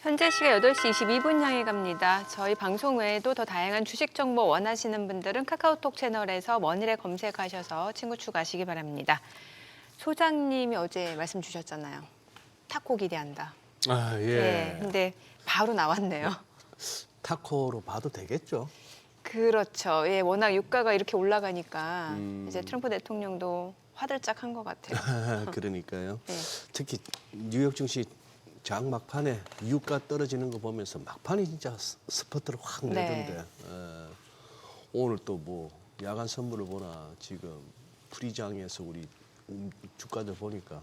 현재 시각 8시 22분 향해 갑니다. 저희 방송 외에도 더 다양한 주식 정보 원하시는 분들은 카카오톡 채널에서 머니를 검색하셔서 친구 추가하시기 바랍니다. 소장님이 어제 말씀 주셨잖아요. 타코 기대한다. 아, 예. 네, 근데 바로 나왔네요. 타코로 봐도 되겠죠. 그렇죠. 예, 워낙 유가가 이렇게 올라가니까 이제 트럼프 대통령도 화들짝한 것 같아요. 그러니까요. 네. 특히 뉴욕 증시 장 막판에 유가 떨어지는 거 보면서 막판에 진짜 스퍼트를 확 내던데 오늘 또 뭐 야간 선물을 보나 지금 프리장에서 우리 주가들 보니까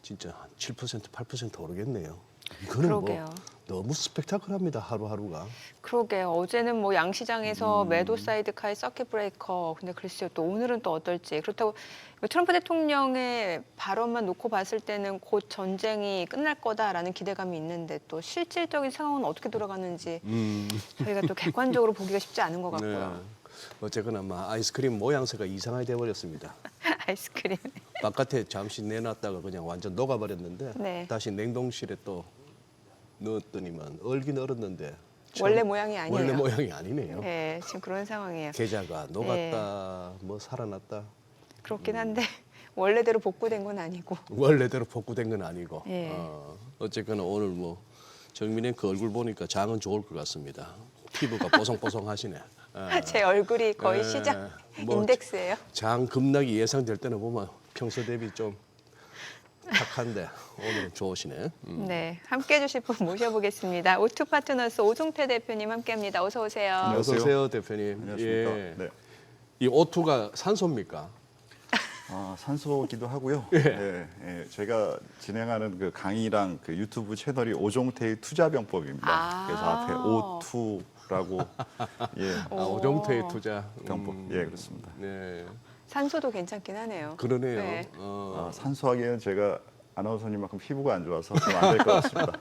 진짜 한 7%, 8% 오르겠네요. 이거는 그러게요. 뭐 너무 스펙타클합니다. 하루하루가. 그러게요. 어제는 뭐 양시장에서 매도 사이드카의 서킷 브레이커. 근데 글쎄요. 또 오늘은 또 어떨지. 그렇다고 트럼프 대통령의 발언만 놓고 봤을 때는 곧 전쟁이 끝날 거다라는 기대감이 있는데 또 실질적인 상황은 어떻게 돌아가는지 저희가 또 객관적으로 보기가 쉽지 않은 것 같고요. 어쨌거나 막 아이스크림 모양새가 이상하게 돼버렸습니다. 아이스크림. 바깥에 잠시 내놨다가 그냥 완전 녹아버렸는데 네. 다시 냉동실에 또 넣었더니만 얼긴 얼었는데 원래 모양이 아니에요. 원래 모양이 아니네요. 네, 지금 그런 상황이에요. 계좌가 녹았다, 뭐 살아났다. 그렇긴 한데 원래대로 복구된 건 아니고. 원래대로 복구된 건 아니고. 예. 어쨌거나 오늘 뭐 정민의 그 얼굴 보니까 장은 좋을 것 같습니다. 피부가 뽀송뽀송하시네. 제 얼굴이 거의 시장 뭐 인덱스예요. 장 급락이 예상될 때는 보면 평소 대비 좀 탁한데 오늘은 좋으시네. 네, 함께 해주실 분 모셔보겠습니다. 오투 파트너스 오종태 대표님 함께합니다. 어서 오세요. 어서 오세요, 대표님. 안녕하십니까. 예. 네. 이 오투가 산소입니까? 산소기도 하고요. 예, 예, 제가 진행하는 그 강의랑 그 유튜브 채널이 오종태의 투자병법입니다. 아. 그래서 앞에 오투라고 예, 오종태의 투자 병법. 예, 그렇습니다. 네, 산소도 괜찮긴 하네요. 그러네요. 네. 산소하기에는 제가 아나운서님만큼 피부가 안 좋아서 좀 안 될 것 같습니다.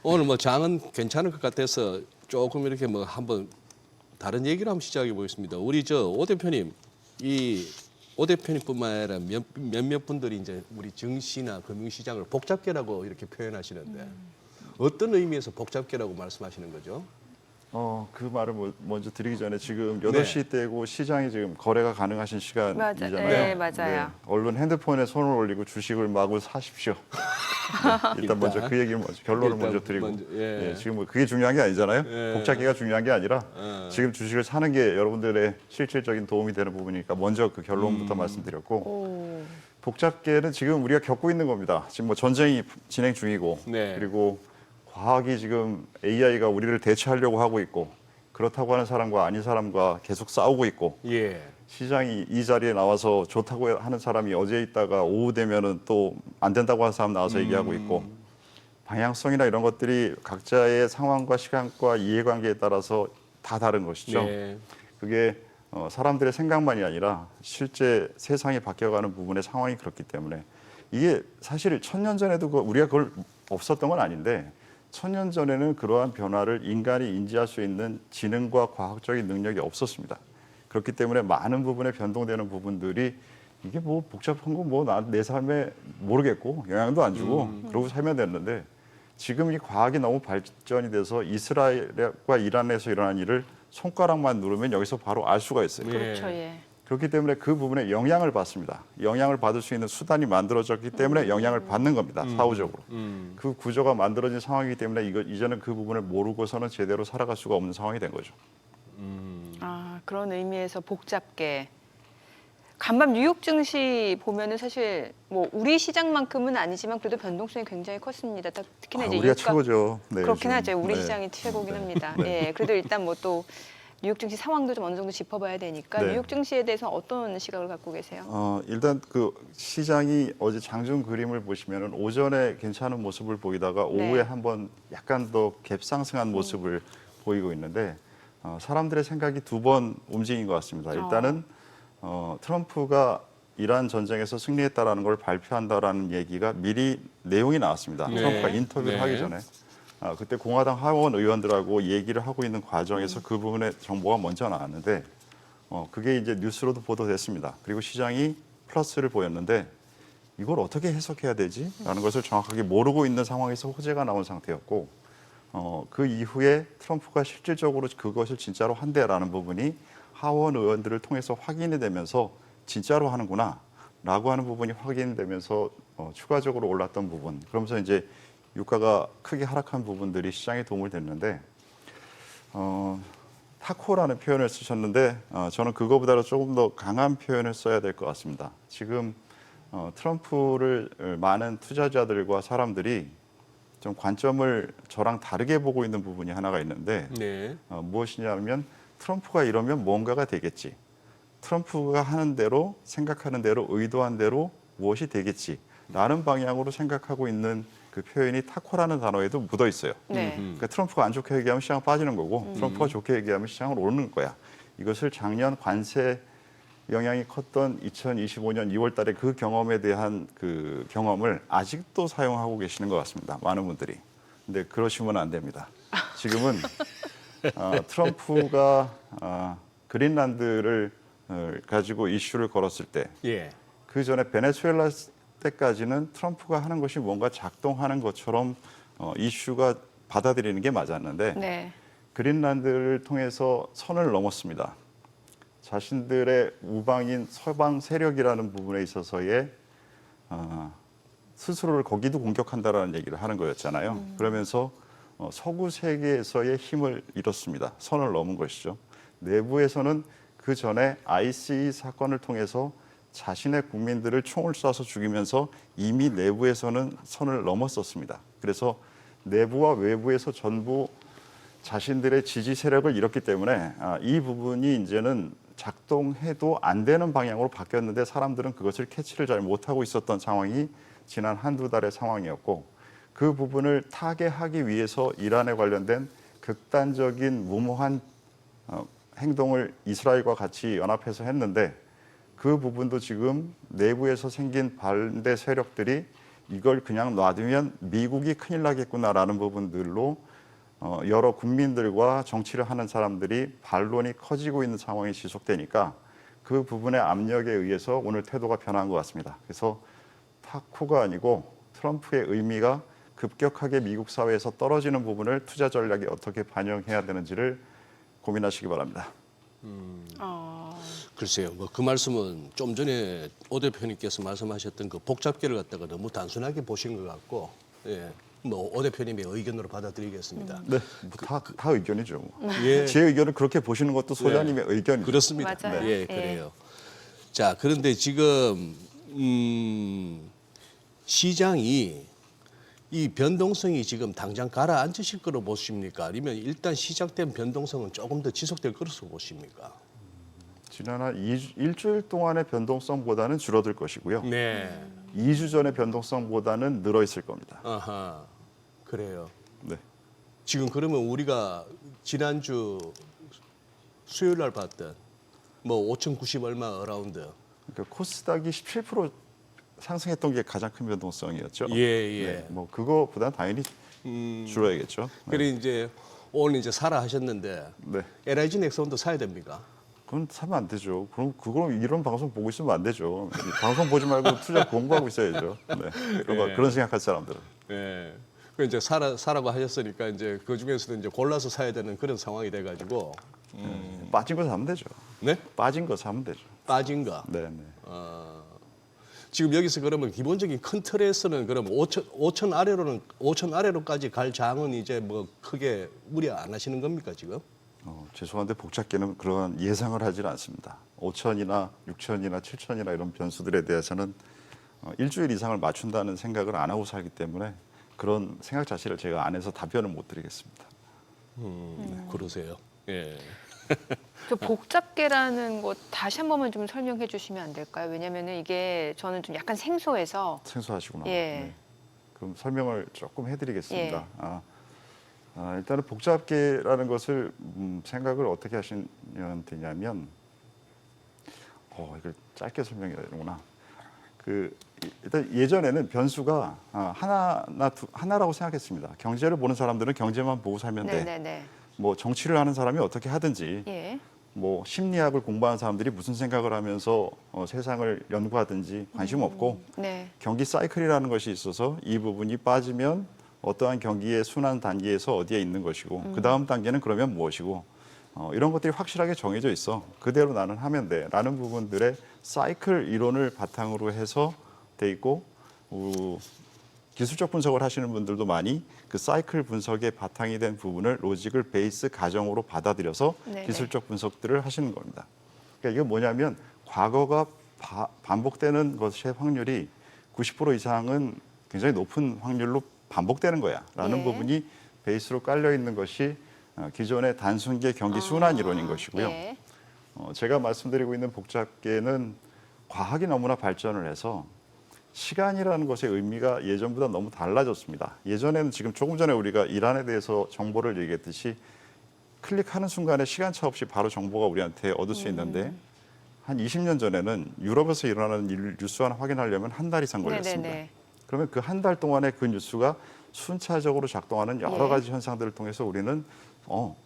오늘 뭐 장은 괜찮을 것 같아서 조금 이렇게 뭐 한번 다른 얘기를 한번 시작해 보겠습니다. 우리 저 오 대표님, 이 오 대표님뿐만 아니라 몇몇 분들이 이제 우리 증시나 금융시장을 복잡계라고 이렇게 표현하시는데 어떤 의미에서 복잡계라고 말씀하시는 거죠? 그 말을 먼저 드리기 전에 지금 8시 때고 시장이 지금 거래가 가능하신 시간이잖아요. 네, 맞아요. 얼른 핸드폰에 손을 올리고 주식을 마구 사십시오. 네, 일단 먼저 그 얘기를 결론을 일단 먼저 드리고 먼저, 예. 예, 지금 뭐 그게 중요한 게 아니잖아요. 예. 복잡기가 중요한 게 아니라 지금 주식을 사는 게 여러분들의 실질적인 도움이 되는 부분이니까 먼저 그 결론부터 말씀드렸고 오, 복잡계는 지금 우리가 겪고 있는 겁니다. 지금 뭐 전쟁이 진행 중이고 네. 그리고 과학이 지금 AI가 우리를 대체하려고 하고 있고 그렇다고 하는 사람과 아닌 사람과 계속 싸우고 있고 예. 시장이 이 자리에 나와서 좋다고 하는 사람이 어제 있다가 오후 되면은 또 안 된다고 하는 사람 나와서 얘기하고 있고 방향성이나 이런 것들이 각자의 상황과 시간과 이해관계에 따라서 다 다른 것이죠. 네. 그게 사람들의 생각만이 아니라 실제 세상이 바뀌어가는 부분의 상황이 그렇기 때문에 이게 사실 1000년 전에도 우리가 그걸 없었던 건 아닌데 1000년 전에는 그러한 변화를 인간이 인지할 수 있는 지능과 과학적인 능력이 없었습니다. 그렇기 때문에 많은 부분에 변동되는 부분들이 이게 뭐 복잡한 거 뭐 내 삶에 모르겠고 영향도 안 주고 그러고 살면 됐는데 지금 이 과학이 너무 발전이 돼서 이스라엘과 이란에서 일어난 일을 손가락만 누르면 여기서 바로 알 수가 있어요. 그렇죠, 예. 그렇기 때문에 그 부분에 영향을 받습니다. 영향을 받을 수 있는 수단이 만들어졌기 때문에 영향을 받는 겁니다. 사후적으로. 그 구조가 만들어진 상황이기 때문에 이제는 그 부분을 모르고서는 제대로 살아갈 수가 없는 상황이 된 거죠. 아, 그런 의미에서 복잡계. 간밤 뉴욕 증시 보면은 사실 뭐 우리 시장만큼은 아니지만 그래도 변동성이 굉장히 컸습니다. 특히나 이제 우리가 유가 최고죠. 네, 그렇긴 요즘. 하죠. 우리 네. 시장이 최고긴 네. 합니다. 예, 그래도 일단 뭐 또 뉴욕 증시 상황도 좀 어느 정도 짚어봐야 되니까 네. 뉴욕 증시에 대해서 어떤 시각을 갖고 계세요? 일단 그 시장이 어제 장중 그림을 보시면은 오전에 괜찮은 모습을 보이다가 오후에 한번 약간 더 갭 상승한 모습을 보이고 있는데 사람들의 생각이 두 번 움직인 것 같습니다. 일단은 트럼프가 이란 전쟁에서 승리했다라는 걸 발표한다라는 얘기가 미리 내용이 나왔습니다. 네. 트럼프가 인터뷰를 네. 하기 전에 그때 공화당 하원 의원들하고 얘기를 하고 있는 과정에서 그 부분의 정보가 먼저 나왔는데 그게 이제 뉴스로도 보도됐습니다. 그리고 시장이 플러스를 보였는데 이걸 어떻게 해석해야 되지? 라는 것을 정확하게 모르고 있는 상황에서 호재가 나온 상태였고 그 이후에 트럼프가 실질적으로 그것을 진짜로 한대라는 부분이 하원 의원들을 통해서 확인이 되면서 진짜로 하는구나 라고 하는 부분이 확인되면서 추가적으로 올랐던 부분, 그러면서 이제 유가가 크게 하락한 부분들이 시장에 도움을 됐는데 타코라는 표현을 쓰셨는데 저는 그거보다도 조금 더 강한 표현을 써야 될 것 같습니다. 지금 트럼프를 많은 투자자들과 사람들이 좀 관점을 저랑 다르게 보고 있는 부분이 하나가 있는데 네. 무엇이냐면 트럼프가 이러면 뭔가가 되겠지. 트럼프가 하는 대로 생각하는 대로 의도한 대로 무엇이 되겠지라는 방향으로 생각하고 있는 그 표현이 타코라는 단어에도 묻어 있어요. 네. 그러니까 트럼프가 안 좋게 얘기하면 시장 빠지는 거고 트럼프가 좋게 얘기하면 시장을 오르는 거야. 이것을 작년 관세 영향이 컸던 2025년 2월 달에 그 경험에 대한 그 경험을 아직도 사용하고 계시는 것 같습니다. 많은 분들이. 근데 그러시면 안 됩니다. 지금은 트럼프가 그린란드를 가지고 이슈를 걸었을 때 예. 그 전에 베네수엘라 때까지는 트럼프가 하는 것이 뭔가 작동하는 것처럼 이슈가 받아들이는 게 맞았는데 네. 그린란드를 통해서 선을 넘었습니다. 자신들의 우방인 서방 세력이라는 부분에 있어서의 스스로를 거기도 공격한다라는 얘기를 하는 거였잖아요. 그러면서 서구 세계에서의 힘을 잃었습니다. 선을 넘은 것이죠. 내부에서는 그 전에 ICE 사건을 통해서 자신의 국민들을 총을 쏴서 죽이면서 이미 내부에서는 선을 넘었었습니다. 그래서 내부와 외부에서 전부 자신들의 지지 세력을 잃었기 때문에 이 부분이 이제는 작동해도 안 되는 방향으로 바뀌었는데 사람들은 그것을 캐치를 잘 못하고 있었던 상황이 지난 한두 달의 상황이었고 그 부분을 타개하기 위해서 이란에 관련된 극단적인 무모한 행동을 이스라엘과 같이 연합해서 했는데 그 부분도 지금 내부에서 생긴 반대 세력들이 이걸 그냥 놔두면 미국이 큰일 나겠구나라는 부분들로 여러 국민들과 정치를 하는 사람들이 반론이 커지고 있는 상황이 지속되니까 그 부분의 압력에 의해서 오늘 태도가 변한 것 같습니다. 그래서 타코가 아니고 트럼프의 의미가 급격하게 미국 사회에서 떨어지는 부분을 투자 전략에 어떻게 반영해야 되는지를 고민하시기 바랍니다. 글쎄요, 뭐 그 말씀은 좀 전에 오 대표님께서 말씀하셨던 그 복잡계를 갖다가 너무 단순하게 보신 것 같고, 예, 뭐 오 대표님의 의견으로 받아들이겠습니다. 네, 다 의견이죠. 예, 제 의견을 그렇게 보시는 것도 소장님의 의견이죠. 그렇습니다. 맞아요. 예, 예. 그래요. 자, 그런데 지금 시장이 이 변동성이 지금 당장 가라앉으실 거로 보십니까? 아니면 일단 시작된 변동성은 조금 더 지속될 것으로 보십니까? 지난 한 일주일 동안의 변동성보다는 줄어들 것이고요. 네. 2주 전의 변동성보다는 늘어 있을 겁니다. 아하. 그래요. 네. 지금 그러면 우리가 지난주 수요일 날 봤던 뭐 5,090 얼마 어라운드. 그러니까 코스닥이 17% 상승했던 게 가장 큰 변동성이었죠. 예, 예. 네, 뭐 그거보다 당연히 줄어야겠죠. 네. 그래 이제 오늘 이제 사라 하셨는데 네. LIG 넥슨도 사야 됩니까? 그건 사면 안 되죠. 그럼 이런 방송 보고 있으면 안 되죠. 방송 보지 말고 투자 공부하고 있어야죠. 네. 그런 생각할 사람들은. 예. 그 이제 사라고 하셨으니까 이제 그 중에서도 이제 골라서 사야 되는 그런 상황이 돼 가지고 빠진 거 사면 되죠. 네? 빠진 거 사면 되죠. 빠진 거. 네, 네. 지금 여기서 그러면 기본적인 큰 틀에서는 그럼 5천 아래로까지 갈 장은 이제 뭐 크게 우려 안 하시는 겁니까 지금? 죄송한데 복잡계는 그런 예상을 하질 않습니다. 5천이나 6천이나 7천이나 이런 변수들에 대해서는 일주일 이상을 맞춘다는 생각을 안 하고 살기 때문에 그런 생각 자체를 제가 안 해서 답변을 못 드리겠습니다. 그러세요. 예. 저 복잡계라는 것 다시 한 번만 좀 설명해 주시면 안 될까요? 왜냐면은 이게 저는 좀 약간 생소해서. 생소하시구나. 예. 네. 그럼 설명을 조금 해드리겠습니다. 예. 일단은 복잡계라는 것을 생각을 어떻게 하시면 되냐면, 이걸 짧게 설명해야 되는구나. 일단 예전에는 변수가 하나라고 생각했습니다. 경제를 보는 사람들은 경제만 보고 살면 돼. 네네네. 뭐 정치를 하는 사람이 어떻게 하든지 예. 뭐 심리학을 공부하는 사람들이 무슨 생각을 하면서 세상을 연구하든지 관심 없고 네. 경기 사이클이라는 것이 있어서 이 부분이 빠지면 어떠한 경기의 순환 단계에서 어디에 있는 것이고 그 다음 단계는 그러면 무엇이고 이런 것들이 확실하게 정해져 있어. 그대로 나는 하면 돼라는 부분들의 사이클 이론을 바탕으로 해서 돼 있고 기술적 분석을 하시는 분들도 많이 그 사이클 분석의 바탕이 된 부분을 로직을 베이스 가정으로 받아들여서 네네. 기술적 분석들을 하시는 겁니다. 그러니까 이게 뭐냐면 과거가 반복되는 것의 확률이 90% 이상은 굉장히 높은 확률로 반복되는 거야라는 예. 부분이 베이스로 깔려 있는 것이 기존의 단순계 경기 순환 이론인 것이고요. 예. 제가 말씀드리고 있는 복잡계는 과학이 너무나 발전을 해서 시간이라는 것의 의미가 예전보다 너무 달라졌습니다. 예전에는 지금 조금 전에 우리가 이란에 대해서 정보를 얘기했듯이 클릭하는 순간에 시간차 없이 바로 정보가 우리한테 얻을 수 있는데 한 20년 전에는 유럽에서 일어나는 일 뉴스 하나 확인하려면 한 달 이상 걸렸습니다. 네네네. 그러면 그 한 달 동안에 그 뉴스가 순차적으로 작동하는 여러 예. 가지 현상들을 통해서 우리는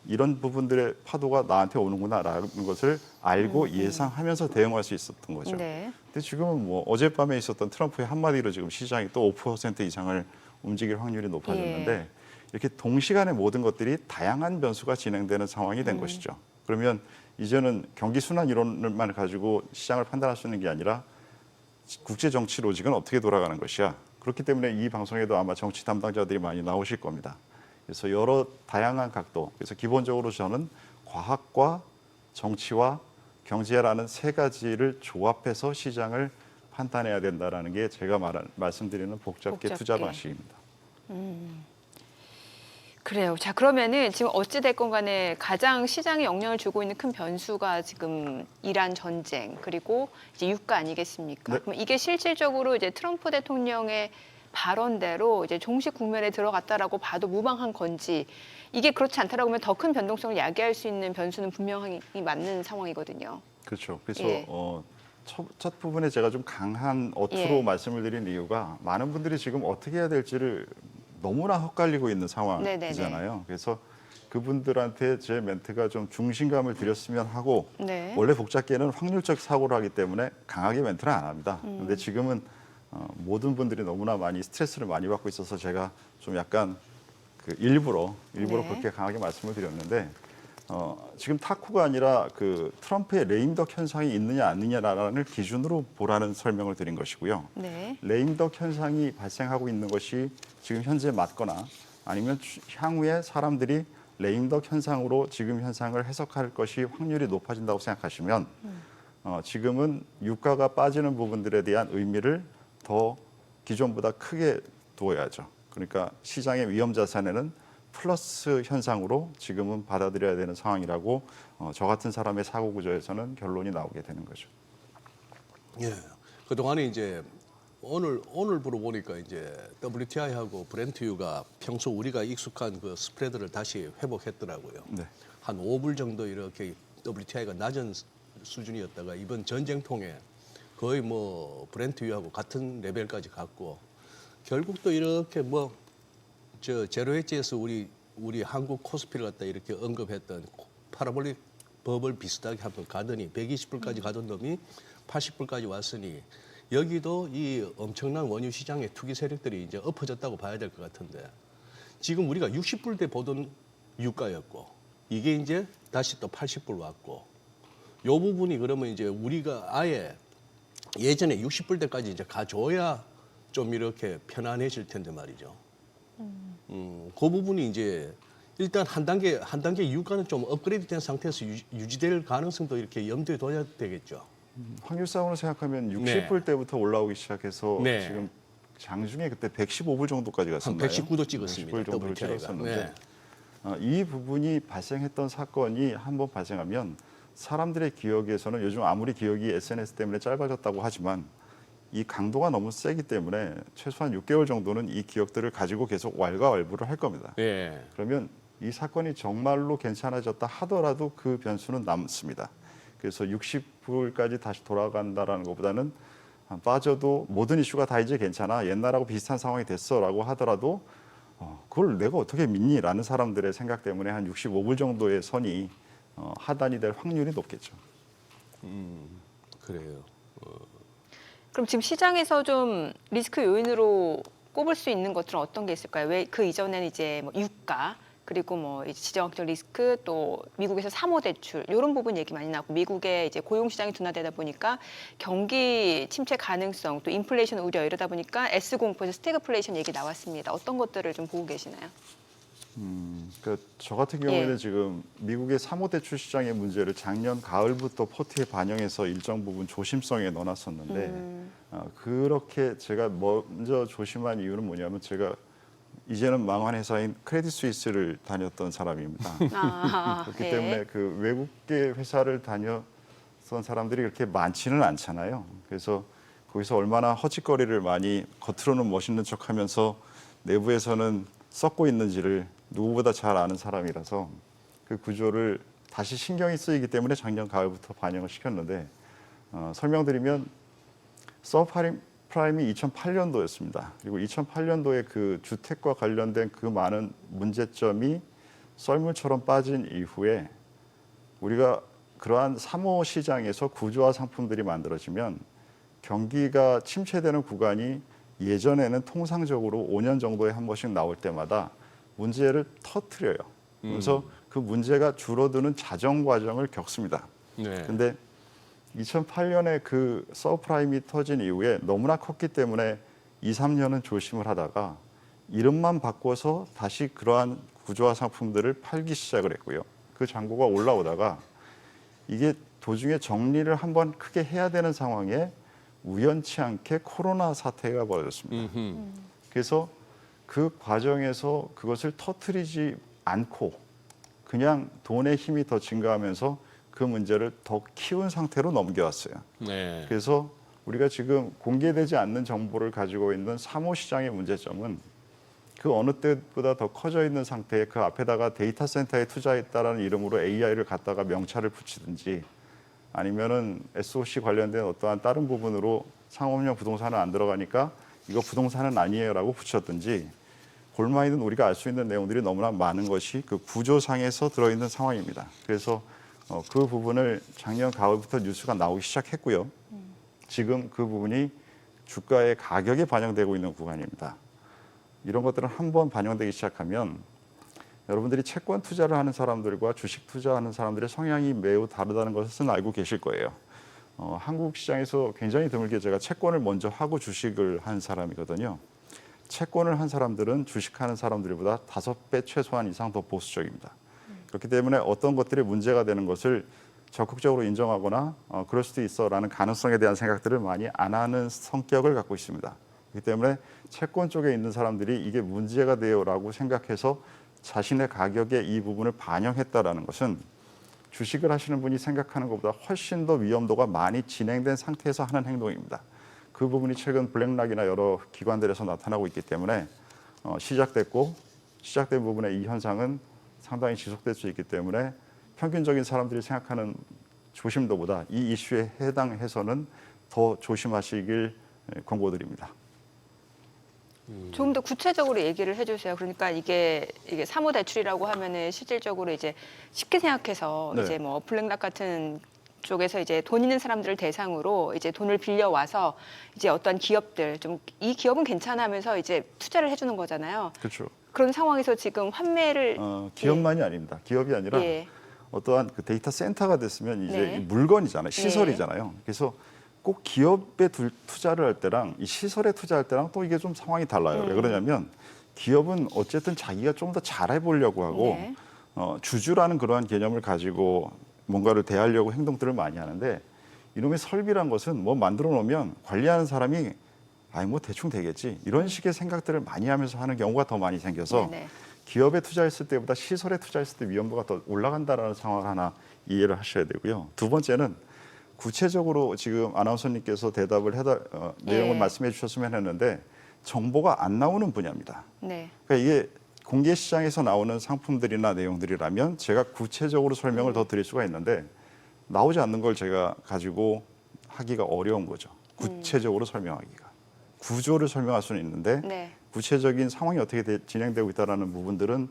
이런 부분들의 파도가 나한테 오는구나라는 것을 알고 예상하면서 대응할 수 있었던 거죠. 네. 근데 지금은 뭐 어젯밤에 있었던 트럼프의 한마디로 지금 시장이 또 5% 이상을 움직일 확률이 높아졌는데 예. 이렇게 동시간에 모든 것들이 다양한 변수가 진행되는 상황이 된 것이죠. 그러면 이제는 경기 순환 이론만 가지고 시장을 판단할 수 있는 게 아니라 국제 정치 로직은 어떻게 돌아가는 것이야. 그렇기 때문에 이 방송에도 아마 정치 담당자들이 많이 나오실 겁니다. 그래서 여러 다양한 각도. 그래서 기본적으로 저는 과학과 정치와 경제라는 세 가지를 조합해서 시장을 판단해야 된다라는 게 제가 말씀드리는 복잡계 투자 복잡계. 방식입니다. 그래요. 자, 그러면은 지금 어찌 됐건 간에 가장 시장에 영향을 주고 있는 큰 변수가 지금 이란 전쟁 그리고 이제 유가 아니겠습니까? 네. 그럼 이게 실질적으로 이제 트럼프 대통령의 발언대로 이제 종식 국면에 들어갔다라고 봐도 무방한 건지 이게 그렇지 않다라고 하면 더 큰 변동성을 야기할 수 있는 변수는 분명히 맞는 상황이거든요. 그렇죠. 그래서 예. 첫 부분에 제가 좀 강한 어투로 예. 말씀을 드린 이유가 많은 분들이 지금 어떻게 해야 될지를 너무나 헛갈리고 있는 네네네. 상황이잖아요. 그래서 그분들한테 제 멘트가 좀 중심감을 드렸으면 하고 네. 원래 복잡계는 확률적 사고를 하기 때문에 강하게 멘트를 안 합니다. 근데 지금은 모든 분들이 너무나 많이 스트레스를 많이 받고 있어서 제가 좀 약간 일부러 네. 그렇게 강하게 말씀을 드렸는데 지금 타쿠가 아니라 그 트럼프의 레임덕 현상이 있느냐 안 있느냐라는 기준으로 보라는 설명을 드린 것이고요. 네. 레임덕 현상이 발생하고 있는 것이 지금 현재 맞거나 아니면 향후에 사람들이 레임덕 현상으로 지금 현상을 해석할 것이 확률이 높아진다고 생각하시면 지금은 유가가 빠지는 부분들에 대한 의미를 더 기존보다 크게 두어야죠. 그러니까 시장의 위험 자산에는 플러스 현상으로 지금은 받아들여야 되는 상황이라고 저 같은 사람의 사고 구조에서는 결론이 나오게 되는 거죠. 예. 그동안에 이제 오늘부로 보니까 이제 WTI하고 브렌트유가 평소 우리가 익숙한 그 스프레드를 다시 회복했더라고요. 네. 한 5불 정도 이렇게 WTI가 낮은 수준이었다가 이번 전쟁 통해 거의 뭐 브렌트유하고 같은 레벨까지 갔고 결국 또 이렇게 뭐 저 제로헤지에서 우리 한국 코스피를 갖다 이렇게 언급했던 파라볼릭 버블 비슷하게 한번 가더니 120불까지 가던 놈이 80불까지 왔으니 여기도 이 엄청난 원유 시장의 투기 세력들이 이제 엎어졌다고 봐야 될 것 같은데 지금 우리가 60불대 보던 유가였고 이게 이제 다시 또 80불 왔고 요 부분이 그러면 이제 우리가 아예 예전에 60불대까지 이제 가줘야 좀 이렇게 편안해질 텐데 말이죠. 그 부분이 이제 일단 한 단계 유가는 좀 업그레이드된 상태에서 유지될 가능성도 이렇게 염두에 둬야 되겠죠. 확률상으로 생각하면 네. 60불 때부터 올라오기 시작해서 네. 지금 장중에 그때 115불 정도까지 한 갔었나요? 119도 찍었습니다. 110불 정도를 WTI 가. 찍었었는데 네. 이 부분이 발생했던 사건이 한번 발생하면 사람들의 기억에서는 요즘 아무리 기억이 SNS 때문에 짧아졌다고 하지만 이 강도가 너무 세기 때문에 최소한 6개월 정도는 이 기억들을 가지고 계속 왈가왈부를 할 겁니다. 예. 그러면 이 사건이 정말로 괜찮아졌다 하더라도 그 변수는 남습니다. 그래서 60불까지 다시 돌아간다라는 것보다는 빠져도 모든 이슈가 다 이제 괜찮아 옛날하고 비슷한 상황이 됐어라고 하더라도 그걸 내가 어떻게 믿니라는 사람들의 생각 때문에 한 65불 정도의 선이 하단이 될 확률이 높겠죠. 그래요. 그럼 지금 시장에서 좀 리스크 요인으로 꼽을 수 있는 것들은 어떤 게 있을까요? 왜 그 이전에는 이제 뭐 유가 그리고 뭐 이제 지정학적 리스크 또 미국에서 사모 대출 이런 부분 얘기 많이 나고 미국의 이제 고용 시장이 둔화되다 보니까 경기 침체 가능성 또 인플레이션 우려 이러다 보니까 S 공포에서 스태그플레이션 얘기 나왔습니다. 어떤 것들을 좀 보고 계시나요? 그러니까 저 같은 경우에는 예. 지금 미국의 사모대출 시장의 문제를 작년 가을부터 포트에 반영해서 일정 부분 조심성에 넣어놨었는데 그렇게 제가 먼저 조심한 이유는 뭐냐면 제가 이제는 망한 회사인 크레딧 스위스를 다녔던 사람입니다. 그렇기 예. 때문에 그 외국계 회사를 다녔던 사람들이 그렇게 많지는 않잖아요. 그래서 거기서 얼마나 허짓거리를 많이 겉으로는 멋있는 척하면서 내부에서는 썩고 있는지를 누구보다 잘 아는 사람이라서 그 구조를 다시 신경이 쓰이기 때문에 작년 가을부터 반영을 시켰는데 설명드리면 서브프라임이 2008년도였습니다. 그리고 2008년도에 그 주택과 관련된 그 많은 문제점이 썰물처럼 빠진 이후에 우리가 그러한 사모 시장에서 구조화 상품들이 만들어지면 경기가 침체되는 구간이 예전에는 통상적으로 5년 정도에 한 번씩 나올 때마다 문제를 터트려요. 그래서 그 문제가 줄어드는 자정 과정을 겪습니다. 네. 근데 2008년에 그 서브프라임이 터진 이후에 너무나 컸기 때문에 2, 3년은 조심을 하다가 이름만 바꿔서 다시 그러한 구조화 상품들을 팔기 시작을 했고요. 그 잔고가 올라오다가 이게 도중에 정리를 한번 크게 해야 되는 상황에 우연치 않게 코로나 사태가 벌어졌습니다. 그래서 그 과정에서 그것을 터트리지 않고 그냥 돈의 힘이 더 증가하면서 그 문제를 더 키운 상태로 넘겨왔어요. 네. 그래서 우리가 지금 공개되지 않는 정보를 가지고 있는 사모 시장의 문제점은 그 어느 때보다 더 커져 있는 상태에 그 앞에다가 데이터 센터에 투자했다라는 이름으로 AI를 갖다가 명찰을 붙이든지 아니면은 SOC 관련된 어떠한 다른 부분으로 상업용 부동산은 안 들어가니까 이거 부동산은 아니에요라고 붙였든지 골마이는 우리가 알 수 있는 내용들이 너무나 많은 것이 그 구조상에서 들어있는 상황입니다. 그래서 그 부분을 작년 가을부터 뉴스가 나오기 시작했고요. 지금 그 부분이 주가의 가격에 반영되고 있는 구간입니다. 이런 것들은 한번 반영되기 시작하면 여러분들이 채권 투자를 하는 사람들과 주식 투자하는 사람들의 성향이 매우 다르다는 것은 알고 계실 거예요. 한국 시장에서 굉장히 드물게 제가 채권을 먼저 하고 주식을 한 사람이거든요. 채권을 한 사람들은 주식하는 사람들보다 5배 최소한 이상 더 보수적입니다. 그렇기 때문에 어떤 것들이 문제가 되는 것을 적극적으로 인정하거나 그럴 수도 있어라는 가능성에 대한 생각들을 많이 안 하는 성격을 갖고 있습니다. 그렇기 때문에 채권 쪽에 있는 사람들이 이게 문제가 돼요라고 생각해서 자신의 가격에 이 부분을 반영했다라는 것은 주식을 하시는 분이 생각하는 것보다 훨씬 더 위험도가 많이 진행된 상태에서 하는 행동입니다. 그 부분이 최근 블랙락이나 여러 기관들에서 나타나고 있기 때문에 시작된 부분의 이 현상은 상당히 지속될 수 있기 때문에 평균적인 사람들이 생각하는 조심도보다 이 이슈에 해당해서는 더 조심하시길 권고드립니다. 조금 더 구체적으로 얘기를 해주세요. 그러니까 이게 사모 대출이라고 하면은 실질적으로 이제 쉽게 생각해서 네. 이제 뭐 블랙락 같은 쪽에서 이제 돈 있는 사람들을 대상으로 이제 돈을 빌려 와서 이제 어떤 기업들 좀 이 기업은 괜찮아 하면서 이제 투자를 해주는 거잖아요. 그렇죠. 그런 상황에서 지금 환매를 기업만이 아닙니다. 기업이 아니라 예. 어떠한 그 데이터 센터가 됐으면 이제 네. 물건이잖아요. 시설이잖아요. 그래서 꼭 기업에 투자를 할 때랑 이 시설에 투자할 때랑 또 이게 좀 상황이 달라요. 왜 그러냐면 기업은 어쨌든 자기가 좀 더 잘해보려고 하고 네. 주주라는 그러한 개념을 가지고 뭔가를 대하려고 행동들을 많이 하는데 이놈의 설비란 것은 뭐 만들어 놓으면 관리하는 사람이 아니 뭐 대충 되겠지 이런 식의 생각들을 많이 하면서 하는 경우가 더 많이 생겨서 네네. 기업에 투자했을 때보다 시설에 투자했을 때 위험도가 더 올라간다라는 상황을 하나 이해를 하셔야 되고요. 두 번째는 구체적으로 지금 아나운서님께서 대답을 내용을 예. 말씀해 주셨으면 했는데 정보가 안 나오는 분야입니다. 네. 그러니까 이게 공개 시장에서 나오는 상품들이나 내용들이라면 제가 구체적으로 설명을 더 드릴 수가 있는데 나오지 않는 걸 제가 가지고 하기가 어려운 거죠. 구체적으로 설명하기가. 구조를 설명할 수는 있는데 네. 구체적인 상황이 어떻게 진행되고 있다는 부분들은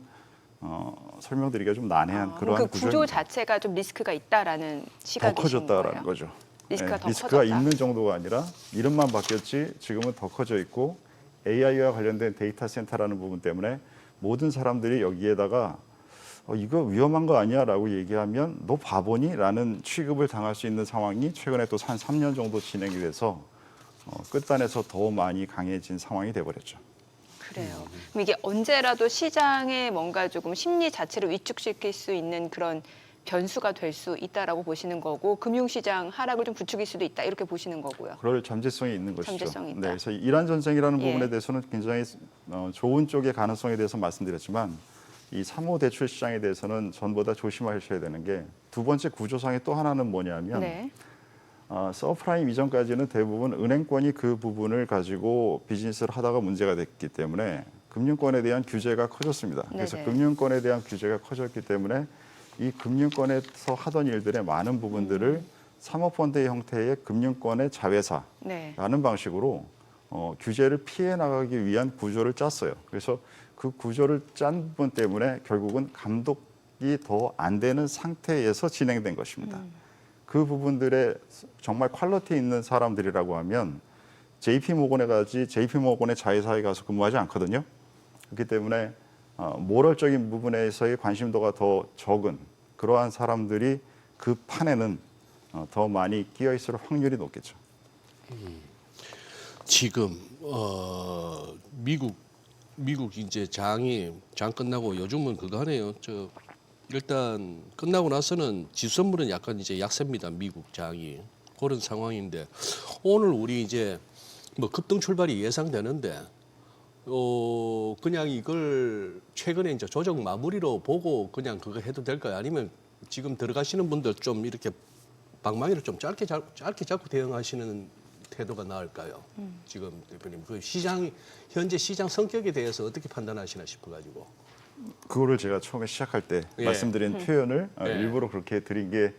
설명드리기가 좀 난해한 그러한 그 구조 구조입니다. 자체가 좀 리스크가 있다라는 더 시각이신 커졌다라는 거예요. 거죠. 리스크가 더 리스크가 커졌다. 있는 정도가 아니라 이름만 바뀌었지 지금은 더 커져 있고 AI와 관련된 데이터 센터라는 부분 때문에 모든 사람들이 여기에다가 이거 위험한 거 아니야라고 얘기하면 너 바보니? 라는 취급을 당할 수 있는 상황이 최근에 또 한 3년 정도 진행이 돼서 끝단에서 더 많이 강해진 상황이 돼버렸죠. 그래요. 그럼 이게 언제라도 시장에 뭔가 조금 심리 자체를 위축시킬 수 있는 그런 변수가 될 수 있다라고 보시는 거고 금융시장 하락을 좀 부추길 수도 있다 이렇게 보시는 거고요. 그럴 잠재성이 있는 것이죠. 잠재성이 있다. 네, 그래서 이란 전쟁이라는 예. 부분에 대해서는 굉장히 좋은 쪽의 가능성에 대해서 말씀드렸지만 이 사모대출 시장에 대해서는 전보다 조심하셔야 되는 게 두 번째 구조상의 또 하나는 뭐냐면 네. 서프라임 이전까지는 대부분 은행권이 그 부분을 가지고 비즈니스를 하다가 문제가 됐기 때문에 금융권에 대한 규제가 커졌습니다. 그래서 네네. 금융권에 대한 규제가 커졌기 때문에 이 금융권에서 하던 일들의 많은 부분들을 사모펀드 형태의 금융권의 자회사라는 네. 방식으로 규제를 피해 나가기 위한 구조를 짰어요. 그래서 그 구조를 짠 부분 때문에 결국은 감독이 더 안 되는 상태에서 진행된 것입니다. 그 부분들에 정말 퀄리티 있는 사람들이라고 하면 JP모건의 자회사에 가서 근무하지 않거든요. 그렇기 때문에 모럴적인 부분에서의 관심도가 더 적은 그러한 사람들이 그 판에는 더 많이 끼어 있을 확률이 높겠죠. 지금 미국 이제 장 끝나고 요즘은 그거 하네요. 일단 끝나고 나서는 지수선물은 약간 이제 약세입니다. 미국 장이 그런 상황인데 오늘 우리 이제 뭐 급등 출발이 예상되는데 그냥 이걸 최근에 이제 조정 마무리로 보고 그냥 그거 해도 될까요? 아니면 지금 들어가시는 분들 좀 이렇게 방망이를 좀 짧게 잡고 대응하시는 태도가 나을까요? 지금 대표님 그 현재 시장 성격에 대해서 어떻게 판단하시나 싶어가지고. 그거를 제가 처음에 시작할 때 예. 말씀드린 표현을 예. 일부러 그렇게 드린 게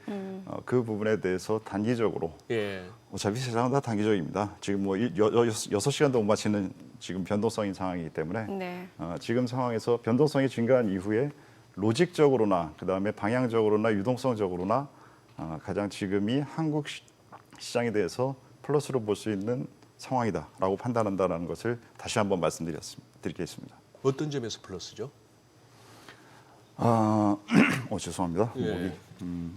그 부분에 대해서 단기적으로 예. 어차피 세상은 다 단기적입니다. 지금 뭐 6시간도 못 맞추는 지금 변동성인 상황이기 때문에 네. 지금 상황에서 변동성이 증가한 이후에 로직적으로나 그다음에 방향적으로나 유동성적으로나 가장 지금이 한국 시장에 대해서 플러스로 볼 수 있는 상황이다라고 판단한다는 것을 다시 한번 말씀드리겠습니다. 어떤 점에서 플러스죠? 죄송합니다. 예. 목이.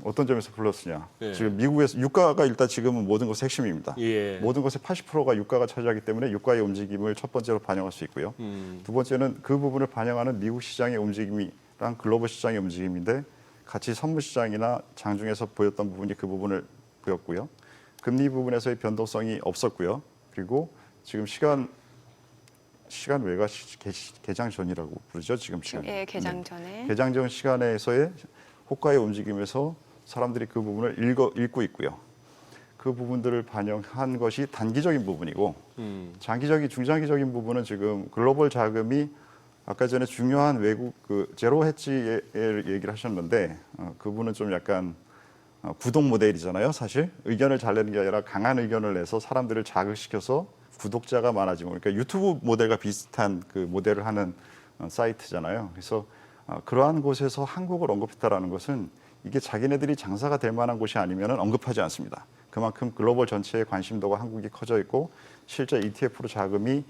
어떤 점에서 플러스냐? 예. 지금 미국에서 유가가 일단 지금은 모든 것의 핵심입니다. 예. 모든 것의 80%가 유가가 차지하기 때문에 유가의 움직임을 첫 번째로 반영할 수 있고요. 두 번째는 그 부분을 반영하는 미국 시장의 움직임이랑 글로벌 시장의 움직임인데 같이 선물 시장이나 장중에서 보였던 부분이 그 부분을 보였고요. 금리 부분에서의 변동성이 없었고요. 그리고 지금 시간 외가 개장 전이라고 부르죠. 지금 시간. 예, 개장 전에. 개장 전 시간에서의 호가의 움직임에서 사람들이 그 부분을 읽고 있고요. 그 부분들을 반영한 것이 단기적인 부분이고 중장기적인 부분은 지금 글로벌 자금이 아까 전에 중요한 외국 제로 해지의 얘기를 하셨는데 그분은 좀 약간 구독 모델이잖아요. 사실 의견을 잘 내는 게 아니라 강한 의견을 내서 사람들을 자극시켜서 구독자가 많아지고 그러니까 유튜브 모델과 비슷한 그 모델을 하는 사이트잖아요. 그래서 그러한 곳에서 한국을 언급했다라는 것은 이게 자기네들이 장사가 될 만한 곳이 아니면 언급하지 않습니다. 그만큼 글로벌 전체의 관심도가 한국이 커져 있고 실제 ETF로 자금이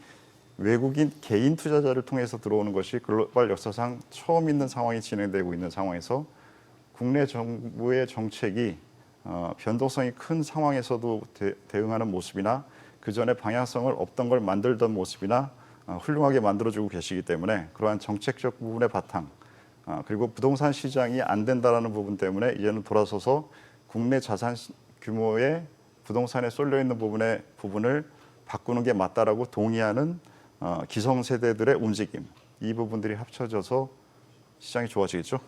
외국인 개인 투자자를 통해서 들어오는 것이 글로벌 역사상 처음 있는 상황이 진행되고 있는 상황에서 국내 정부의 정책이 변동성이 큰 상황에서도 대응하는 모습이나 그 전에 방향성을 없던 걸 만들던 모습이나 훌륭하게 만들어주고 계시기 때문에 그러한 정책적 부분의 바탕 그리고 부동산 시장이 안 된다라는 부분 때문에 이제는 돌아서서 국내 자산 규모의 부동산에 쏠려 있는 부분을 바꾸는 게 맞다라고 동의하는 기성세대들의 움직임 이 부분들이 합쳐져서 시장이 좋아지겠죠.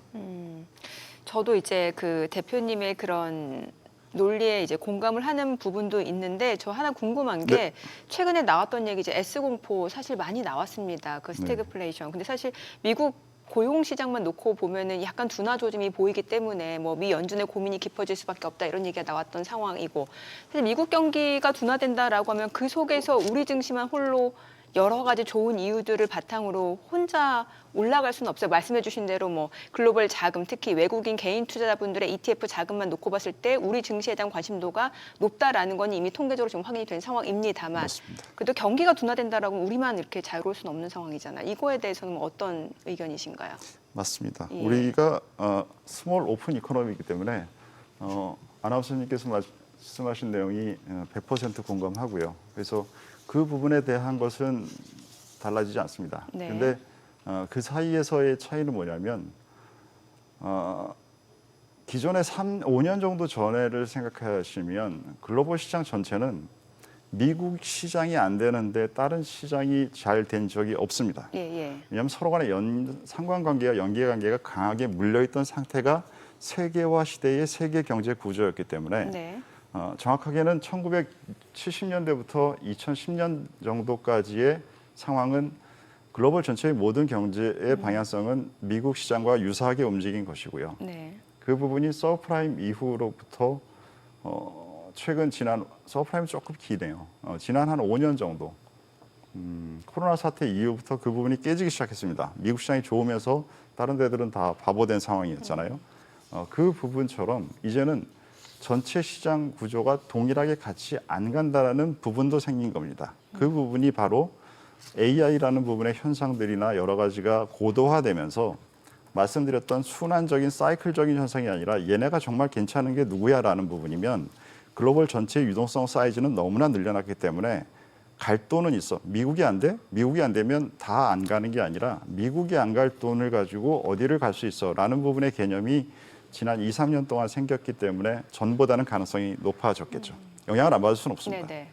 저도 이제 그 대표님의 그런 논리에 이제 공감을 하는 부분도 있는데 저 하나 궁금한 게 최근에 나왔던 얘기 이제 S공포 사실 많이 나왔습니다. 그 스태그플레이션. 근데 사실 미국 고용 시장만 놓고 보면은 약간 둔화 조짐이 보이기 때문에 뭐 미 연준의 고민이 깊어질 수밖에 없다 이런 얘기가 나왔던 상황이고 사실 미국 경기가 둔화된다라고 하면 그 속에서 우리 증시만 홀로 여러 가지 좋은 이유들을 바탕으로 혼자 올라갈 수는 없어요. 말씀해 주신 대로 뭐 글로벌 자금, 특히 외국인 개인 투자자분들의 ETF 자금만 놓고 봤을 때 우리 증시에 대한 관심도가 높다라는 건 이미 통계적으로 지금 확인이 된 상황입니다만 맞습니다. 그래도 경기가 둔화된다라고 우리만 이렇게 자유로울 수는 없는 상황이잖아요. 이거에 대해서는 어떤 의견이신가요? 맞습니다. 예. 우리가 스몰 오픈 이코노미이기 때문에 아나운서님께서 말씀하신 내용이 100% 공감하고요. 그래서 그 부분에 대한 것은 달라지지 않습니다. 네. 그런데 그 사이에서의 차이는 뭐냐면 기존에 5년 정도 전에를 생각하시면 글로벌 시장 전체는 미국 시장이 안 되는데 다른 시장이 잘 된 적이 없습니다. 예, 예. 왜냐하면 서로 간의 상관관계와 연계관계가 강하게 물려있던 상태가 세계화 시대의 세계 경제 구조였기 때문에 네. 정확하게는 1970년대부터 2010년 정도까지의 상황은 글로벌 전체의 모든 경제의 방향성은 미국 시장과 유사하게 움직인 것이고요. 네. 그 부분이 서브프라임 이후로부터 최근 지난 서브프라임 조금 기네요. 지난 한 5년 정도 코로나 사태 이후부터 그 부분이 깨지기 시작했습니다. 미국 시장이 좋으면서 다른 데들은 다 바보된 상황이었잖아요. 그 부분처럼 이제는 전체 시장 구조가 동일하게 같이 안 간다라는 부분도 생긴 겁니다. 그 부분이 바로 AI라는 부분의 현상들이나 여러 가지가 고도화되면서 말씀드렸던 순환적인 사이클적인 현상이 아니라 얘네가 정말 괜찮은 게 누구야라는 부분이면 글로벌 전체의 유동성 사이즈는 너무나 늘려놨기 때문에 갈 돈은 있어. 미국이 안 돼? 미국이 안 되면 다 안 가는 게 아니라 미국이 안 갈 돈을 가지고 어디를 갈 수 있어? 라는 부분의 개념이 지난 2, 3년 동안 생겼기 때문에 전보다는 가능성이 높아졌겠죠. 영향을 안 받을 수는 없습니다. 네네.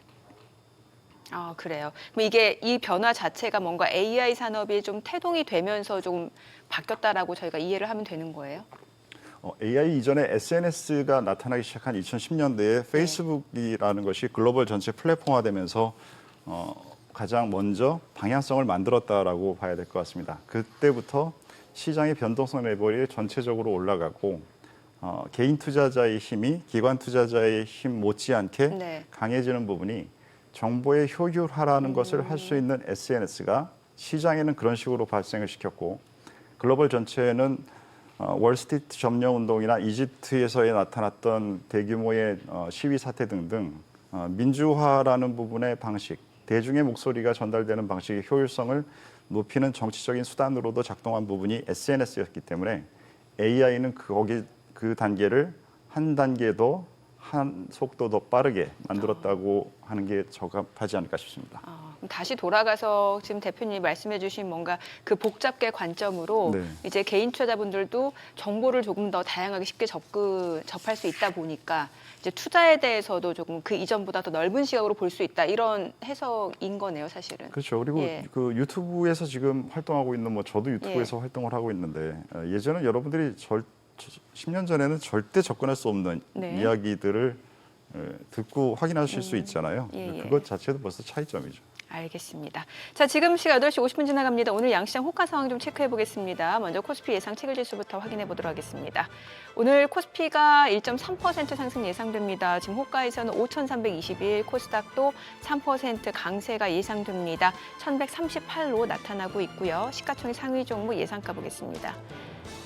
아, 그래요. 그럼 이게 이 변화 자체가 뭔가 AI 산업이 좀 태동이 되면서 좀 바뀌었다라고 저희가 이해를 하면 되는 거예요? AI 이전에 SNS가 나타나기 시작한 2010년대에 페이스북이라는 것이 글로벌 전체 플랫폼화되면서 가장 먼저 방향성을 만들었다라고 봐야 될 것 같습니다. 그때부터 시장의 변동성 레벨이 전체적으로 올라가고 개인 투자자의 힘이 기관 투자자의 힘 못지않게 네. 강해지는 부분이 정보의 효율화라는 것을 할 수 있는 SNS가 시장에는 그런 식으로 발생을 시켰고 글로벌 전체에는 월스트리트 점령 운동이나 이집트에서 나타났던 대규모의 시위 사태 등등 민주화라는 부분의 방식, 대중의 목소리가 전달되는 방식의 효율성을 높이는 정치적인 수단으로도 작동한 부분이 SNS였기 때문에 AI는 그 단계를 한 단계 더 한 속도 더 빠르게 만들었다고 하는 게 적합하지 않을까 싶습니다. 그럼 다시 돌아가서 지금 대표님이 말씀해주신 뭔가 그 복잡계 관점으로 네. 이제 개인 투자자분들도 정보를 조금 더 다양하게 쉽게 접할 수 있다 보니까 이제 투자에 대해서도 조금 그 이전보다 더 넓은 시각으로 볼 수 있다 이런 해석인 거네요, 사실은. 그렇죠. 그리고 예. 그 유튜브에서 지금 활동하고 있는 저도 유튜브에서 활동을 하고 있는데 예전에 여러분들이 10년 전에는 절대 접근할 수 없는 네. 이야기들을 듣고 확인하실 수 있잖아요. 예, 예. 그것 자체도 벌써 차이점이죠. 알겠습니다. 자, 지금 시각 8시 50분 지나갑니다. 오늘 양시장 호가 상황 좀 체크해 보겠습니다. 먼저 코스피 예상 체결지수부터 확인해 보도록 하겠습니다. 오늘 코스피가 1.3% 상승 예상됩니다. 지금 호가에서는 5,321, 코스닥도 3% 강세가 예상됩니다. 1,138로 나타나고 있고요. 시가총액 상위 종목 예상가 보겠습니다.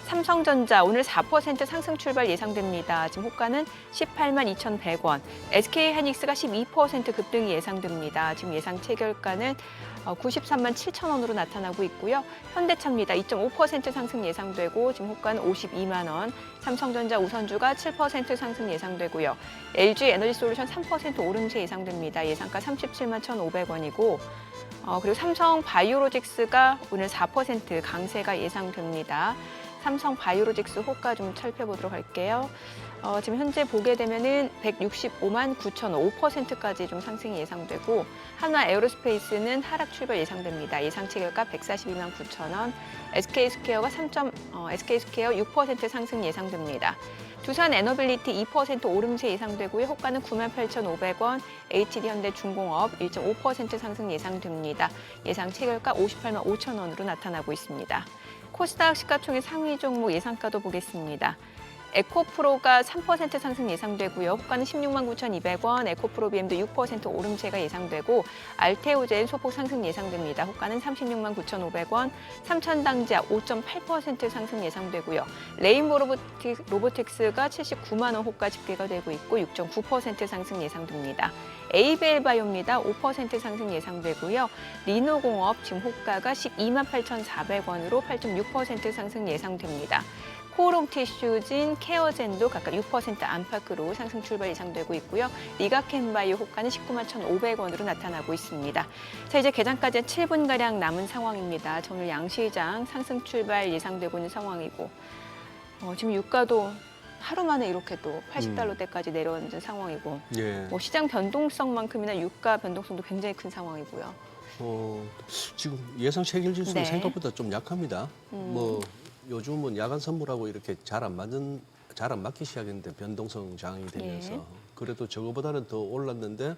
삼성전자 오늘 4% 상승 출발 예상됩니다. 지금 호가는 18만 2,100원. SK하이닉스가 12% 급등이 예상됩니다. 지금 예상 체결가는 93만 7천 원으로 나타나고 있고요. 현대차입니다. 2.5% 상승 예상되고 지금 호가는 52만 원. 삼성전자 우선주가 7% 상승 예상되고요. LG에너지솔루션 3% 오름세 예상됩니다. 예상가 37만 1,500원이고 그리고 삼성 바이오로직스가 오늘 4% 강세가 예상됩니다. 삼성 바이오로직스 호가 좀 살펴보도록 할게요. 지금 현재 보게 되면은 165만 9천 원, 5%까지 좀 상승이 예상되고 한화 에어로스페이스는 하락 출발 예상됩니다. 예상 체결가 142만 9천 원, SK스퀘어 6% 상승 예상됩니다. 두산 에너빌리티 2% 오름세 예상되고요. 호가는 98,500원, HD현대중공업 1.5% 상승 예상됩니다. 예상 체결가 58만 5천 원으로 나타나고 있습니다. 코스닥 시가총액 상위 종목 예상가도 보겠습니다. 에코프로가 3% 상승 예상되고요. 호가는 16만 9,200원, 에코프로 BM도 6% 오름세가 예상되고 알테오젠 소폭 상승 예상됩니다. 호가는 36만 9,500원, 삼천당자 5.8% 상승 예상되고요. 레인보 로보틱스가 79만 원 호가 집계가 되고 있고 6.9% 상승 예상됩니다. 에이벨 바이오입니다. 5% 상승 예상되고요. 리노공업 지금 호가가 12만 8,400원으로 8.6% 상승 예상됩니다. 코오롱 티슈진, 케어젠도 각각 6% 안팎으로 상승 출발 예상되고 있고요. 리가켄바이오 호가는 19만 1,500원으로 나타나고 있습니다. 자, 이제 개장까지 7분가량 남은 상황입니다. 오늘 양시장 상승 출발 예상되고 있는 상황이고 지금 유가도 하루 만에 이렇게 또 80달러대까지 내려오는 상황이고 예. 뭐 시장 변동성만큼이나 유가 변동성도 굉장히 큰 상황이고요. 지금 예상 체결 지수는 네. 생각보다 좀 약합니다. 뭐 요즘은 야간 선물하고 이렇게 잘 안 맞기 시작했는데 변동성 장이 되면서 예. 그래도 저거보다는 더 올랐는데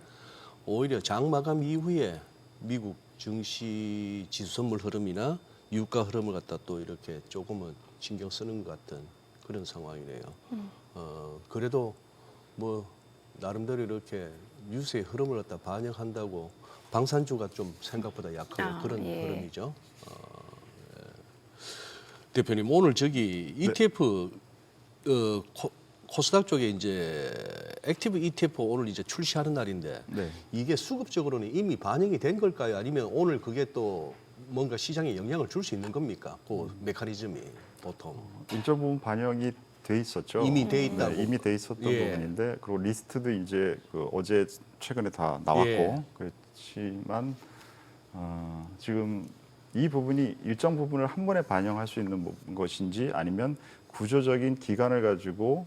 오히려 장 마감 이후에 미국 증시 지수 선물 흐름이나 유가 흐름을 갖다 또 이렇게 조금은 신경 쓰는 것 같은 그런 상황이네요. 그래도 뭐 나름대로 이렇게 뉴스의 흐름을 갖다 반영한다고 방산주가 좀 생각보다 약하고 그런 예. 흐름이죠. 대표님 오늘 저기 ETF 코스닥 쪽에 이제 액티브 ETF 오늘 이제 출시하는 날인데 네. 이게 수급적으로는 이미 반영이 된 걸까요? 아니면 오늘 그게 또 뭔가 시장에 영향을 줄 수 있는 겁니까? 그 메커니즘이 보통 일정 부분 반영이 돼 있었죠. 이미 돼 있다고. 네, 이미 돼 있었던 예. 부분인데 그리고 리스트도 이제 어제 최근에 다 나왔고 예. 그렇지만 지금 이 부분이 일정 부분을 한 번에 반영할 수 있는 것인지 아니면 구조적인 기간을 가지고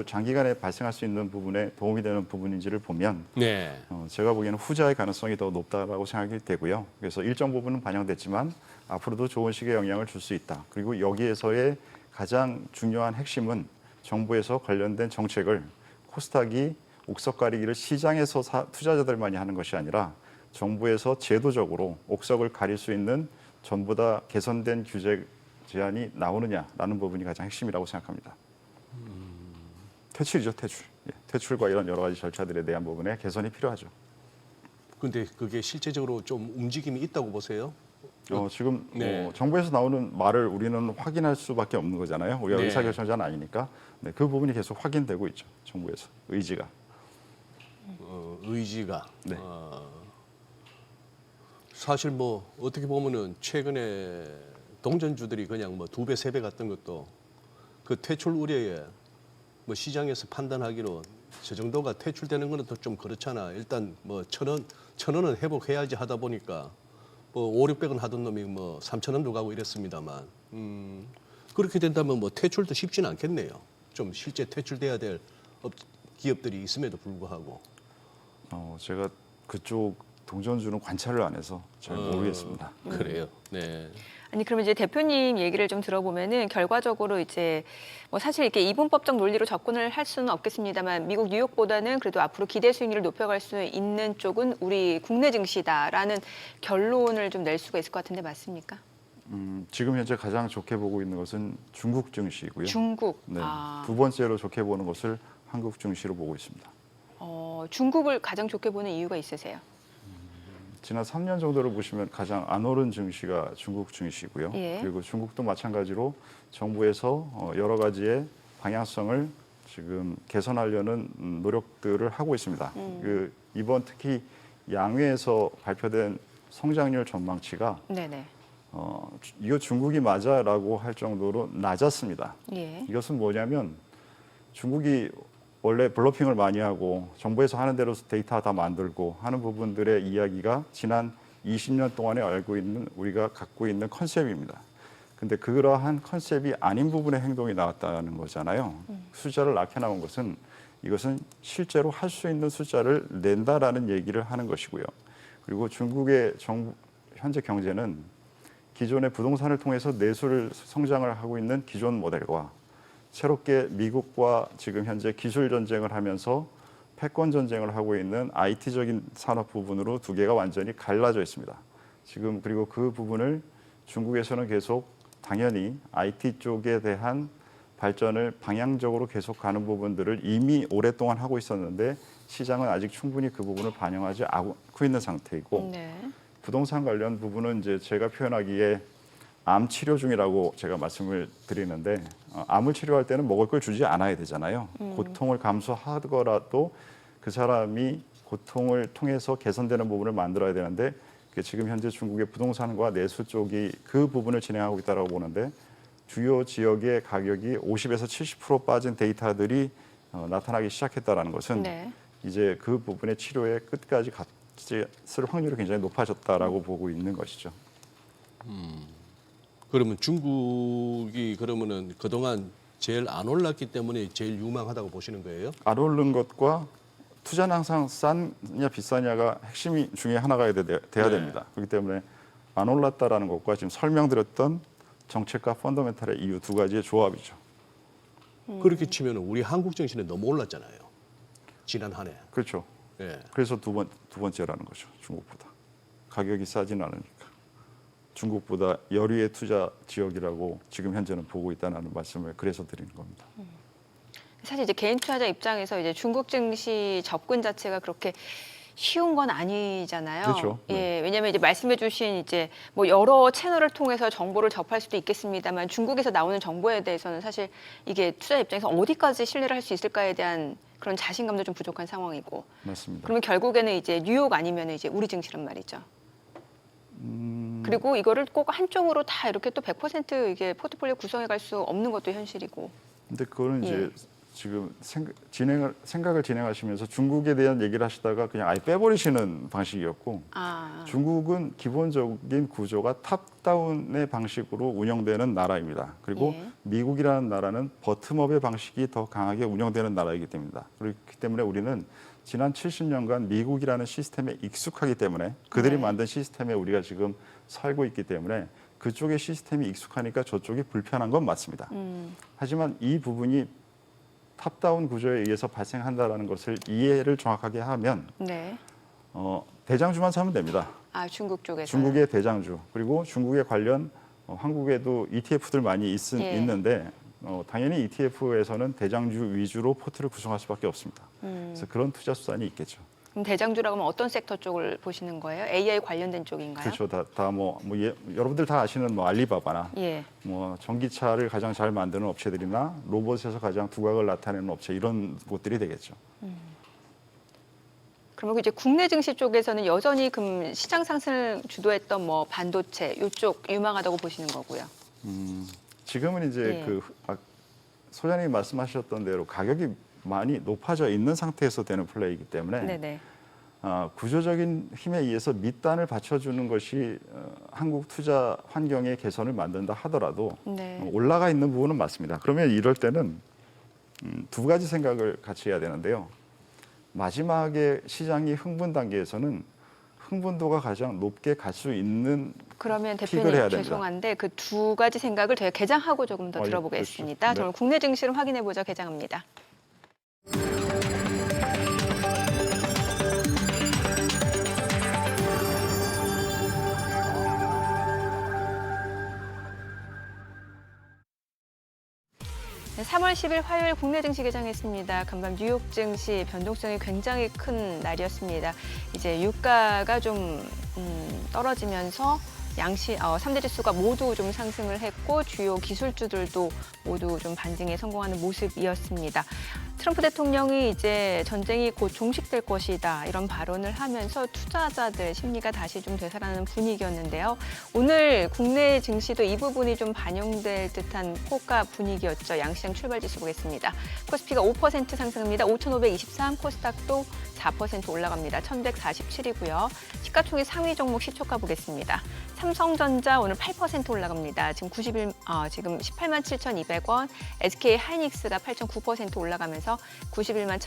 장기간에 발생할 수 있는 부분에 도움이 되는 부분인지를 보면 네. 제가 보기에는 후자의 가능성이 더 높다라고 생각이 되고요. 그래서 일정 부분은 반영됐지만 앞으로도 좋은 식의 영향을 줄 수 있다. 그리고 여기에서의 가장 중요한 핵심은 정부에서 관련된 정책을 코스닥이 옥석 가리기를 시장에서 투자자들만이 하는 것이 아니라 정부에서 제도적으로 옥석을 가릴 수 있는 전부 다 개선된 규제 제한이 나오느냐라는 부분이 가장 핵심이라고 생각합니다. 퇴출이죠, 퇴출. 예, 퇴출과 이런 여러 가지 절차들에 대한 부분에 개선이 필요하죠. 근데 그게 실제적으로 좀 움직임이 있다고 보세요? 지금 네. 정부에서 나오는 말을 우리는 확인할 수밖에 없는 거잖아요. 우리가 네. 의사결정자는 아니니까. 네, 그 부분이 계속 확인되고 있죠. 정부에서 의지가. 의지가. 네. 사실 뭐 어떻게 보면은 최근에 동전주들이 그냥 뭐 2배, 3배 갔던 것도 그 퇴출 우려에 뭐 시장에서 판단하기로 저 정도가 퇴출되는 거는 또 좀 그렇잖아. 일단 뭐 1,000원은 회복해야지 하다 보니까 뭐 500~600원 하던 놈이 뭐 3,000원도 가고 이랬습니다만 그렇게 된다면 뭐 퇴출도 쉽지는 않겠네요. 좀 실제 퇴출돼야 될 기업들이 있음에도 불구하고. 제가 그쪽 동전주는 관찰을 안 해서 잘 모르겠습니다. 그래요. 네. 아니 그러면 이제 대표님 얘기를 좀 들어보면은 결과적으로 이제 뭐 사실 이렇게 이분법적 논리로 접근을 할 수는 없겠습니다만 미국 뉴욕보다는 그래도 앞으로 기대 수익률을 높여갈 수 있는 쪽은 우리 국내 증시다라는 결론을 좀 낼 수가 있을 것 같은데 맞습니까? 지금 현재 가장 좋게 보고 있는 것은 중국 증시이고요. 중국. 네, 두 번째로 좋게 보는 것을 한국 증시로 보고 있습니다. 중국을 가장 좋게 보는 이유가 있으세요? 지난 3년 정도를 보시면 가장 안 오른 증시가 중국 증시고요. 예. 그리고 중국도 마찬가지로 정부에서 여러 가지의 방향성을 지금 개선하려는 노력들을 하고 있습니다. 이번 특히 양회에서 발표된 성장률 전망치가 네네. 이거 중국이 맞아라고 할 정도로 낮았습니다. 예. 이것은 뭐냐면 중국이 원래 블러핑을 많이 하고 정부에서 하는 대로 데이터 다 만들고 하는 부분들의 이야기가 지난 20년 동안에 알고 있는 우리가 갖고 있는 컨셉입니다. 근데 그러한 컨셉이 아닌 부분의 행동이 나왔다는 거잖아요. 숫자를 낳게 나온 것은 이것은 실제로 할 수 있는 숫자를 낸다라는 얘기를 하는 것이고요. 그리고 중국의 현재 경제는 기존의 부동산을 통해서 내수를 성장을 하고 있는 기존 모델과 새롭게 미국과 지금 현재 기술 전쟁을 하면서 패권 전쟁을 하고 있는 IT적인 산업 부분으로 두 개가 완전히 갈라져 있습니다. 지금 그리고 그 부분을 중국에서는 계속 당연히 IT 쪽에 대한 발전을 방향적으로 계속 가는 부분들을 이미 오랫동안 하고 있었는데 시장은 아직 충분히 그 부분을 반영하지 않고 있는 상태이고 네. 부동산 관련 부분은 이제 제가 표현하기에 암 치료 중이라고 제가 말씀을 드리는데 암을 치료할 때는 먹을 걸 주지 않아야 되잖아요. 고통을 감수하더라도 그 사람이 고통을 통해서 개선되는 부분을 만들어야 되는데 지금 현재 중국의 부동산과 내수 쪽이 그 부분을 진행하고 있다고 보는데 주요 지역의 가격이 50에서 70% 빠진 데이터들이 나타나기 시작했다는 것은 네. 이제 그 부분의 치료에 끝까지 갔을 확률이 굉장히 높아졌다라고 보고 있는 것이죠. 그러면 중국이 그러면은 그동안 제일 안 올랐기 때문에 제일 유망하다고 보시는 거예요? 안 오른 것과 투자는 항상 싸냐 비싸냐가 핵심 중에 하나가 돼야 네. 됩니다. 그렇기 때문에 안 올랐다라는 것과 지금 설명드렸던 정책과 펀더멘탈의 이유 두 가지의 조합이죠. 그렇게 치면 우리 한국 증시는 너무 올랐잖아요. 지난 한 해. 그렇죠. 예. 그래서 두 번째라는 거죠. 중국보다 가격이 싸지는 않으니까 중국보다 열의의 투자 지역이라고 지금 현재는 보고 있다는 말씀을 그래서 드리는 겁니다. 사실 이제 개인 투자자 입장에서 이제 중국 증시 접근 자체가 그렇게 쉬운 건 아니잖아요. 그렇죠. 예, 왜냐하면 이제 말씀해주신 이제 뭐 여러 채널을 통해서 정보를 접할 수도 있겠습니다만 중국에서 나오는 정보에 대해서는 사실 이게 투자 입장에서 어디까지 신뢰를 할 수 있을까에 대한 그런 자신감도 좀 부족한 상황이고. 맞습니다. 그러면 결국에는 이제 뉴욕 아니면 이제 우리 증시란 말이죠. 그리고 이거를 꼭 한쪽으로 다 이렇게 또 100% 이게 포트폴리오 구성해 갈 수 없는 것도 현실이고. 근데 그거는 이제 예. 지금 생각을 진행하시면서 중국에 대한 얘기를 하시다가 그냥 아예 빼버리시는 방식이었고 아, 중국은 기본적인 구조가 탑다운의 방식으로 운영되는 나라입니다. 그리고 예. 미국이라는 나라는 버텀업의 방식이 더 강하게 운영되는 나라이기 때문입니다. 그렇기 때문에 우리는 지난 70년간 미국이라는 시스템에 익숙하기 때문에 그들이 네. 만든 시스템에 우리가 지금 살고 있기 때문에 그쪽의 시스템이 익숙하니까 저쪽이 불편한 건 맞습니다. 하지만 이 부분이 탑다운 구조에 의해서 발생한다는 것을 이해를 정확하게 하면 네. 대장주만 사면 됩니다. 아, 중국 쪽에서. 중국의 대장주 그리고 중국에 관련 한국에도 ETF들 많이 예. 있는데 당연히 ETF에서는 대장주 위주로 포트를 구성할 수밖에 없습니다. 그래서 그런 투자 수단이 있겠죠. 그럼 대장주라고 하면 어떤 섹터 쪽을 보시는 거예요? AI 관련된 쪽인가요? 그렇죠. 여러분들 다 아시는 알리바바나 예. 전기차를 가장 잘 만드는 업체들이나 로봇에서 가장 두각을 나타내는 업체 이런 곳들이 되겠죠. 그러면 이제 국내 증시 쪽에서는 여전히 그럼 시장 상승을 주도했던 뭐 반도체 이쪽 유망하다고 보시는 거고요. 지금은 이제 예. 소장님이 말씀하셨던 대로 가격이 많이 높아져 있는 상태에서 되는 플레이이기 때문에 네네. 구조적인 힘에 의해서 밑단을 받쳐주는 것이 한국 투자 환경의 개선을 만든다 하더라도 네. 올라가 있는 부분은 맞습니다. 그러면 이럴 때는 두 가지 생각을 같이 해야 되는데요. 마지막에 시장이 흥분 단계에서는 흥분도가 가장 높게 갈 수 있는 그러면 픽을 해야 대표님 됩니다. 죄송한데 그 두 가지 생각을 저희가 개장하고 조금 더 예, 들어보겠습니다. 그렇죠. 네. 그럼 국내 증시를 확인해 보죠. 개장합니다. 네, 3월 10일 화요일 국내 증시 개장했습니다. 간밤 뉴욕 증시 변동성이 굉장히 큰 날이었습니다. 이제 유가가 좀 떨어지면서 3대 지수가 모두 좀 상승을 했고 주요 기술주들도 모두 좀 반등에 성공하는 모습이었습니다. 트럼프 대통령이 이제 전쟁이 곧 종식될 것이다 이런 발언을 하면서 투자자들 심리가 다시 좀 되살아나는 분위기였는데요. 오늘 국내 증시도 이 부분이 좀 반영될 듯한 호가 분위기였죠. 양시장 출발지수 보겠습니다. 코스피가 5% 상승합니다. 5,523, 코스닥도 4% 올라갑니다. 1,147이고요. 시가총액 상위 종목 시초가 보겠습니다. 삼성전자 오늘 8% 올라갑니다. 지금 18만 7,200원, SK 하이닉스가 8.9% 올라가면서 91만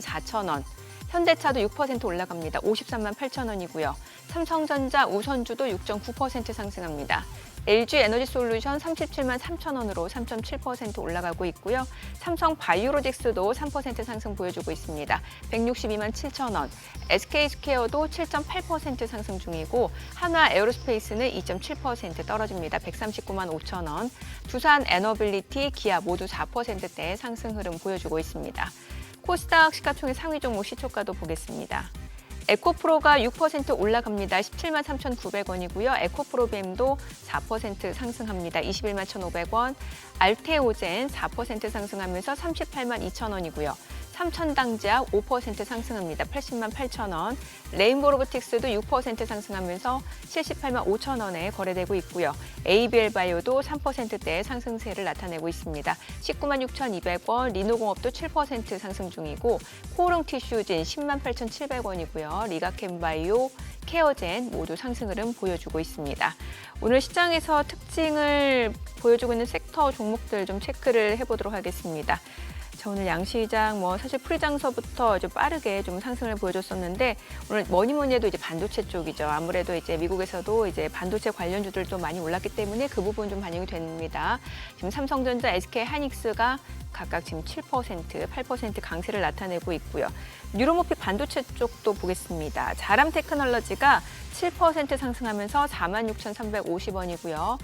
4천 원. 현대차도 6% 올라갑니다. 53만 8천 원이고요. 삼성전자 우선주도 6.9% 상승합니다. LG 에너지 솔루션 37만 3천 원으로 3.7% 올라가고 있고요. 삼성 바이오로직스도 3% 상승 보여주고 있습니다. 162만 7천 원. SK 스퀘어도 7.8% 상승 중이고 한화 에어로스페이스는 2.7% 떨어집니다. 139만 5천 원. 두산 에너빌리티, 기아 모두 4%대 상승 흐름 보여주고 있습니다. 코스닥 시가총액 상위 종목 시초가도 보겠습니다. 에코프로가 6% 올라갑니다. 17만 3,900원이고요. 에코프로뱀도 4% 상승합니다. 21만 1,500원. 알테오젠 4% 상승하면서 38만 2,000원이고요. 삼천당제약 5% 상승합니다. 80만 8,000원. 레인보로보틱스도 6% 상승하면서 78만 5,000원에 거래되고 있고요. ABL바이오도 3%대 상승세를 나타내고 있습니다. 19만 6,200원. 리노공업도 7% 상승 중이고 코오롱티슈진 10만 8,700원이고요. 리가캠바이오, 케어젠 모두 상승 흐름 보여주고 있습니다. 오늘 시장에서 특징을 보여주고 있는 섹터 종목들 좀 체크를 해보도록 하겠습니다. 자, 오늘 양시장 사실 프리장서부터 좀 빠르게 좀 상승을 보여줬었는데 오늘 뭐니 해도 이제 반도체 쪽이죠. 아무래도 이제 미국에서도 이제 반도체 관련주들도 많이 올랐기 때문에 그 부분 좀 반영이 됩니다. 지금 삼성전자, SK 하이닉스가 각각 지금 7%, 8% 강세를 나타내고 있고요. 뉴로모픽 반도체 쪽도 보겠습니다. 자람 테크놀로지가 7% 상승하면서 46,350원이고요.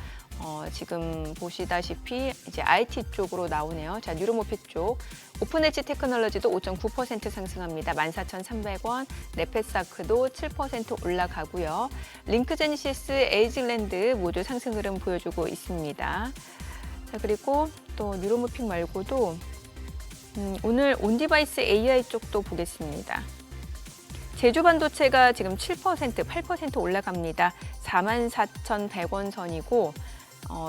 지금 보시다시피 이제 IT 쪽으로 나오네요. 자, 뉴로모픽 쪽. 오픈엣지 테크놀로지도 5.9% 상승합니다. 14,300원. 네페사크도 7% 올라가고요. 링크제니시스, 에이징랜드 모두 상승 흐름 보여주고 있습니다. 자, 그리고 또 뉴로모픽 말고도 오늘 온디바이스 AI 쪽도 보겠습니다. 제주반도체가 지금 7%, 8% 올라갑니다. 44,100원 선이고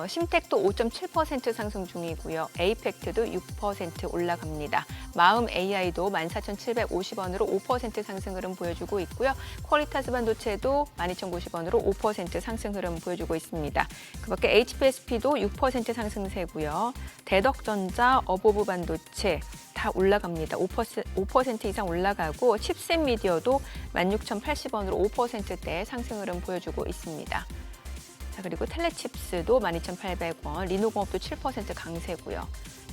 심텍도 5.7% 상승 중이고요. 에이펙트도 6% 올라갑니다. 마음 AI도 14,750원으로 5% 상승 흐름 보여주고 있고요. 퀄리타스 반도체도 12,090원으로 5% 상승 흐름 보여주고 있습니다. 그밖에 HPSP도 6% 상승세고요. 대덕전자, 어보브 반도체 다 올라갑니다. 5% 이상 올라가고 칩셋 미디어도 16,080원으로 5%대 상승 흐름 보여주고 있습니다. 자, 그리고 텔레칩스도 12,800원, 리노공업도 7% 강세고요.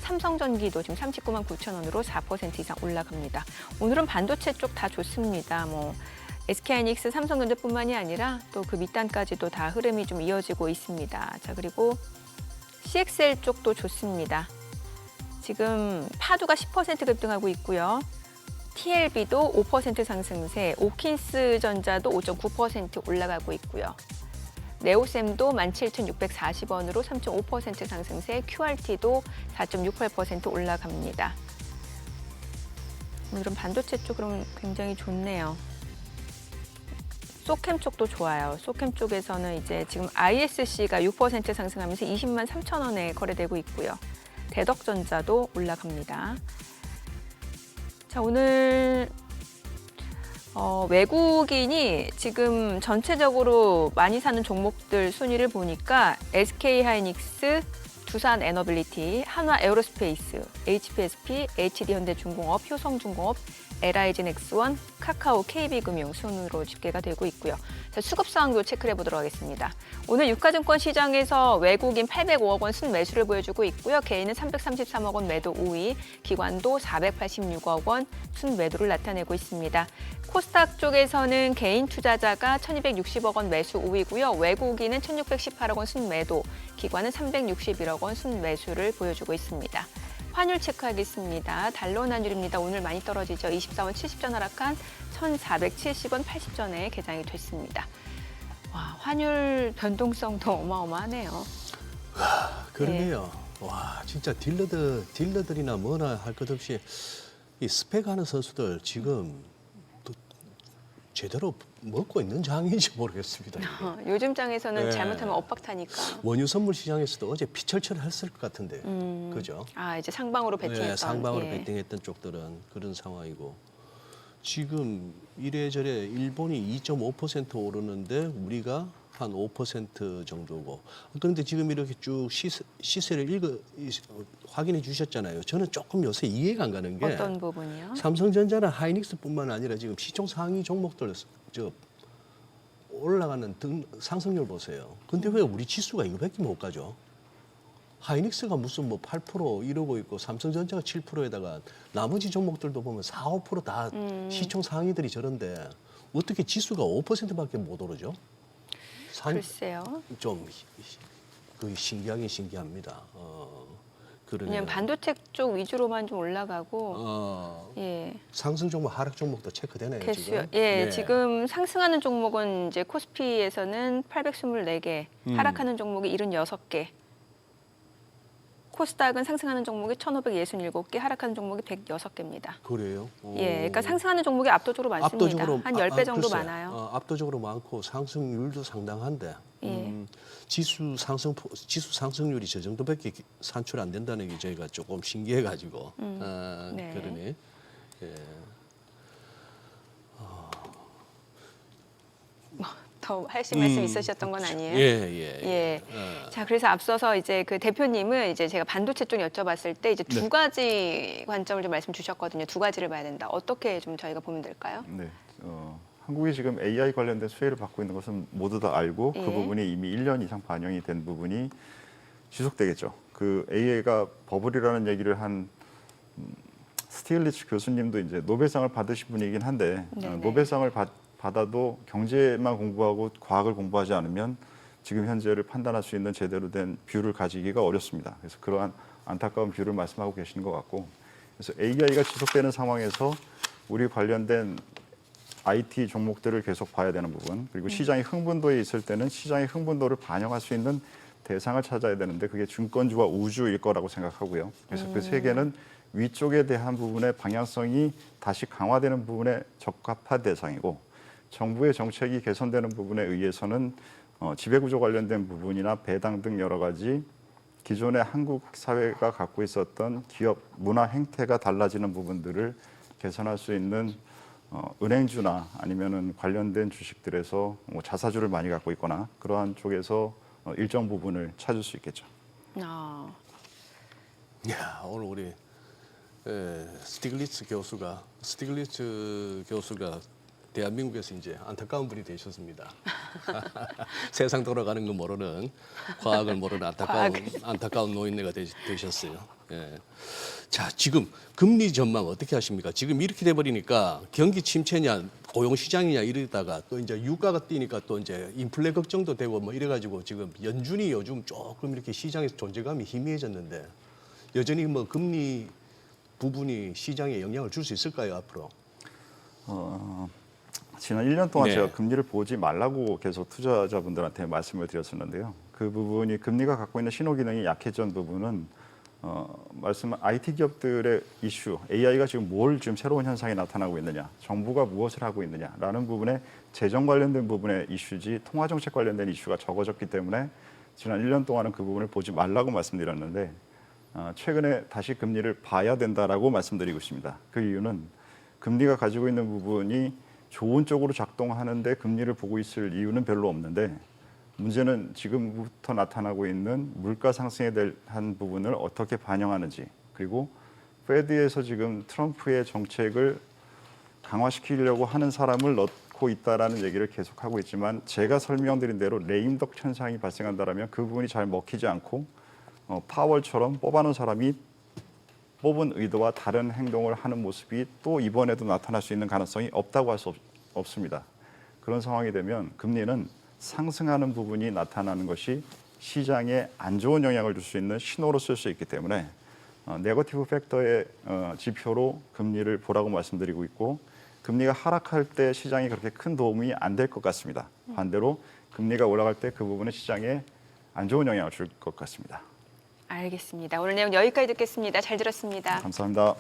삼성전기도 지금 39만 9천 원으로 4% 이상 올라갑니다. 오늘은 반도체 쪽 다 좋습니다. SK하이닉스, 삼성전자뿐만이 아니라 또 그 밑단까지도 다 흐름이 좀 이어지고 있습니다. 자, 그리고 CXL 쪽도 좋습니다. 지금 파두가 10% 급등하고 있고요. TLB도 5% 상승세, 오킨스전자도 5.9% 올라가고 있고요. 네오셈도 17,640원으로 3.5% 상승세, QRT도 4.68% 올라갑니다. 오늘은 반도체 쪽으로는 굉장히 좋네요. 소캠 쪽도 좋아요. 소캠 쪽에서는 이제 지금 ISC가 6% 상승하면서 20만 3천 원에 거래되고 있고요. 대덕전자도 올라갑니다. 자, 오늘 외국인이 지금 전체적으로 많이 사는 종목들 순위를 보니까 SK 하이닉스, 두산 에너빌리티, 한화 에어로스페이스, HPSP, HD현대중공업, 효성중공업, LIG넥스원, 카카오, KB금융 순으로 집계가 되고 있고요. 자, 수급상황도 체크를 해보도록 하겠습니다. 오늘 유가증권 시장에서 외국인 805억 원 순매수를 보여주고 있고요. 개인은 333억 원 매도 우위, 기관도 486억 원 순매도를 나타내고 있습니다. 코스닥 쪽에서는 개인 투자자가 1,260억 원 매수 우위고요. 외국인은 1,618억 원 순매도, 기관은 361억 원 순매수를 보여주고 있습니다. 환율 체크하겠습니다. 달러 환율입니다. 오늘 많이 떨어지죠. 24원 70전 하락한 1,470원 80전에 개장이 됐습니다. 와, 환율 변동성도 어마어마하네요. 그러네요. 와, 진짜 딜러들이나 뭐나 할 것 없이 이 스펙하는 선수들 지금 또 제대로 먹고 있는 장인지 모르겠습니다. 이게. 요즘 장에서는 네. 잘못하면 엇박타니까. 원유 선물 시장에서도 어제 피철철 했을 것 같은데, 그죠? 이제 상방으로 베팅했던. 네, 상방으로 예. 베팅했던 쪽들은 그런 상황이고 지금 이래저래 일본이 2.5% 오르는데 우리가 한 5% 정도고 그런데 지금 이렇게 쭉 시세를 확인해 주셨잖아요. 저는 조금 요새 이해가 안 가는 게 어떤 부분이요? 삼성전자나 하이닉스뿐만 아니라 지금 시총 상위 종목들 올라가는 상승률 보세요. 근데 왜 우리 지수가 이거밖에 못 가죠? 하이닉스가 무슨 뭐 8% 이러고 있고 삼성전자가 7%에다가 나머지 종목들도 보면 4, 5%다 시총 상위들이 저런데 어떻게 지수가 5%밖에 못 오르죠? 글쎄요. 좀 그 신기하긴 신기합니다. 왜냐면 반도체 쪽 위주로만 좀 올라가고 예. 상승 종목, 하락 종목도 체크되네요. 개수요. 지금. 예, 네. 지금 상승하는 종목은 이제 코스피에서는 824개, 하락하는 종목이 76개. 코스닥은 상승하는 종목이 1,567개, 하락하는 종목이 106개입니다. 그래요? 예, 그러니까 상승하는 종목이 압도적으로 많습니다. 압도적으로 한 10배 정도 글쎄, 많아요. 압도적으로 많고 상승률도 상당한데 예. 지수 상승률이 저 정도밖에 산출 안 된다는 게 저희가 조금 신기해가지고 네. 그러네. 예. 더 하실 말씀 있으셨던 건 아니에요? 예. 예. 자, 그래서 앞서서 이제 그 대표님은 이제 제가 반도체 쪽 여쭤봤을 때 이제 두 가지 관점을 좀 말씀 주셨거든요. 두 가지를 봐야 된다. 어떻게 좀 저희가 보면 될까요? 네. 한국이 지금 AI 관련된 수혜를 받고 있는 것은 모두 다 알고 예. 그 부분이 이미 1년 이상 반영이 된 부분이 지속되겠죠. 그 AI가 버블이라는 얘기를 한 스티글리츠 교수님도 이제 노벨상을 받으신 분이긴 한데 네네. 노벨상을 받아도 경제만 공부하고 과학을 공부하지 않으면 지금 현재를 판단할 수 있는 제대로 된 뷰를 가지기가 어렵습니다. 그래서 그러한 안타까운 뷰를 말씀하고 계시는 것 같고, 그래서 AI가 지속되는 상황에서 우리 관련된 IT 종목들을 계속 봐야 되는 부분, 그리고 시장의 흥분도에 있을 때는 시장의 흥분도를 반영할 수 있는 대상을 찾아야 되는데 그게 증권주와 우주일 거라고 생각하고요. 그래서 그 세 개는 위쪽에 대한 부분의 방향성이 다시 강화되는 부분에 적합한 대상이고, 정부의 정책이 개선되는 부분에 의해서는 지배구조 관련된 부분이나 배당 등 여러 가지 기존의 한국 사회가 갖고 있었던 기업 문화 행태가 달라지는 부분들을 개선할 수 있는 은행주나 아니면은 관련된 주식들에서 뭐 자사주를 많이 갖고 있거나 그러한 쪽에서 일정 부분을 찾을 수 있겠죠. 야, 오늘 우리 스티글리츠 교수가 대한민국에서 이제 안타까운 분이 되셨습니다. 세상 돌아가는 거 모르는, 과학을 모르는 안타까운 노인네가 되셨어요. 예. 자, 지금 금리 전망 어떻게 하십니까? 지금 이렇게 돼버리니까 경기 침체냐, 고용 시장이냐 이러다가 또 이제 유가가 뛰니까 또 이제 인플레 걱정도 되고 뭐 이래가지고 지금 연준이 요즘 조금 이렇게 시장에서 존재감이 희미해졌는데 여전히 뭐 금리 부분이 시장에 영향을 줄 수 있을까요, 앞으로? 지난 1년 동안 네. 제가 금리를 보지 말라고 계속 투자자분들한테 말씀을 드렸었는데요. 그 부분이 금리가 갖고 있는 신호 기능이 약해진 부분은 말씀 IT 기업들의 이슈, AI가 지금 지금 새로운 현상이 나타나고 있느냐, 정부가 무엇을 하고 있느냐라는 부분에 재정 관련된 부분의 이슈지 통화 정책 관련된 이슈가 적어졌기 때문에 지난 1년 동안은 그 부분을 보지 말라고 말씀드렸는데 최근에 다시 금리를 봐야 된다라고 말씀드리고 있습니다. 그 이유는 금리가 가지고 있는 부분이 좋은 쪽으로 작동하는데 금리를 보고 있을 이유는 별로 없는데 문제는 지금부터 나타나고 있는 물가 상승에 대한 부분을 어떻게 반영하는지, 그리고 페드에서 지금 트럼프의 정책을 강화시키려고 하는 사람을 넣고 있다라는 얘기를 계속하고 있지만 제가 설명드린 대로 레임덕 현상이 발생한다면 그 부분이 잘 먹히지 않고 파월처럼 뽑아놓은 사람이 뽑은 의도와 다른 행동을 하는 모습이 또 이번에도 나타날 수 있는 가능성이 없다고 할 수 없습니다. 그런 상황이 되면 금리는 상승하는 부분이 나타나는 것이 시장에 안 좋은 영향을 줄 수 있는 신호로 쓸 수 있기 때문에 네거티브 팩터의 지표로 금리를 보라고 말씀드리고 있고, 금리가 하락할 때 시장이 그렇게 큰 도움이 안 될 것 같습니다. 반대로 금리가 올라갈 때 그 부분은 시장에 안 좋은 영향을 줄 것 같습니다. 알겠습니다. 오늘 내용 여기까지 듣겠습니다. 잘 들었습니다. 감사합니다.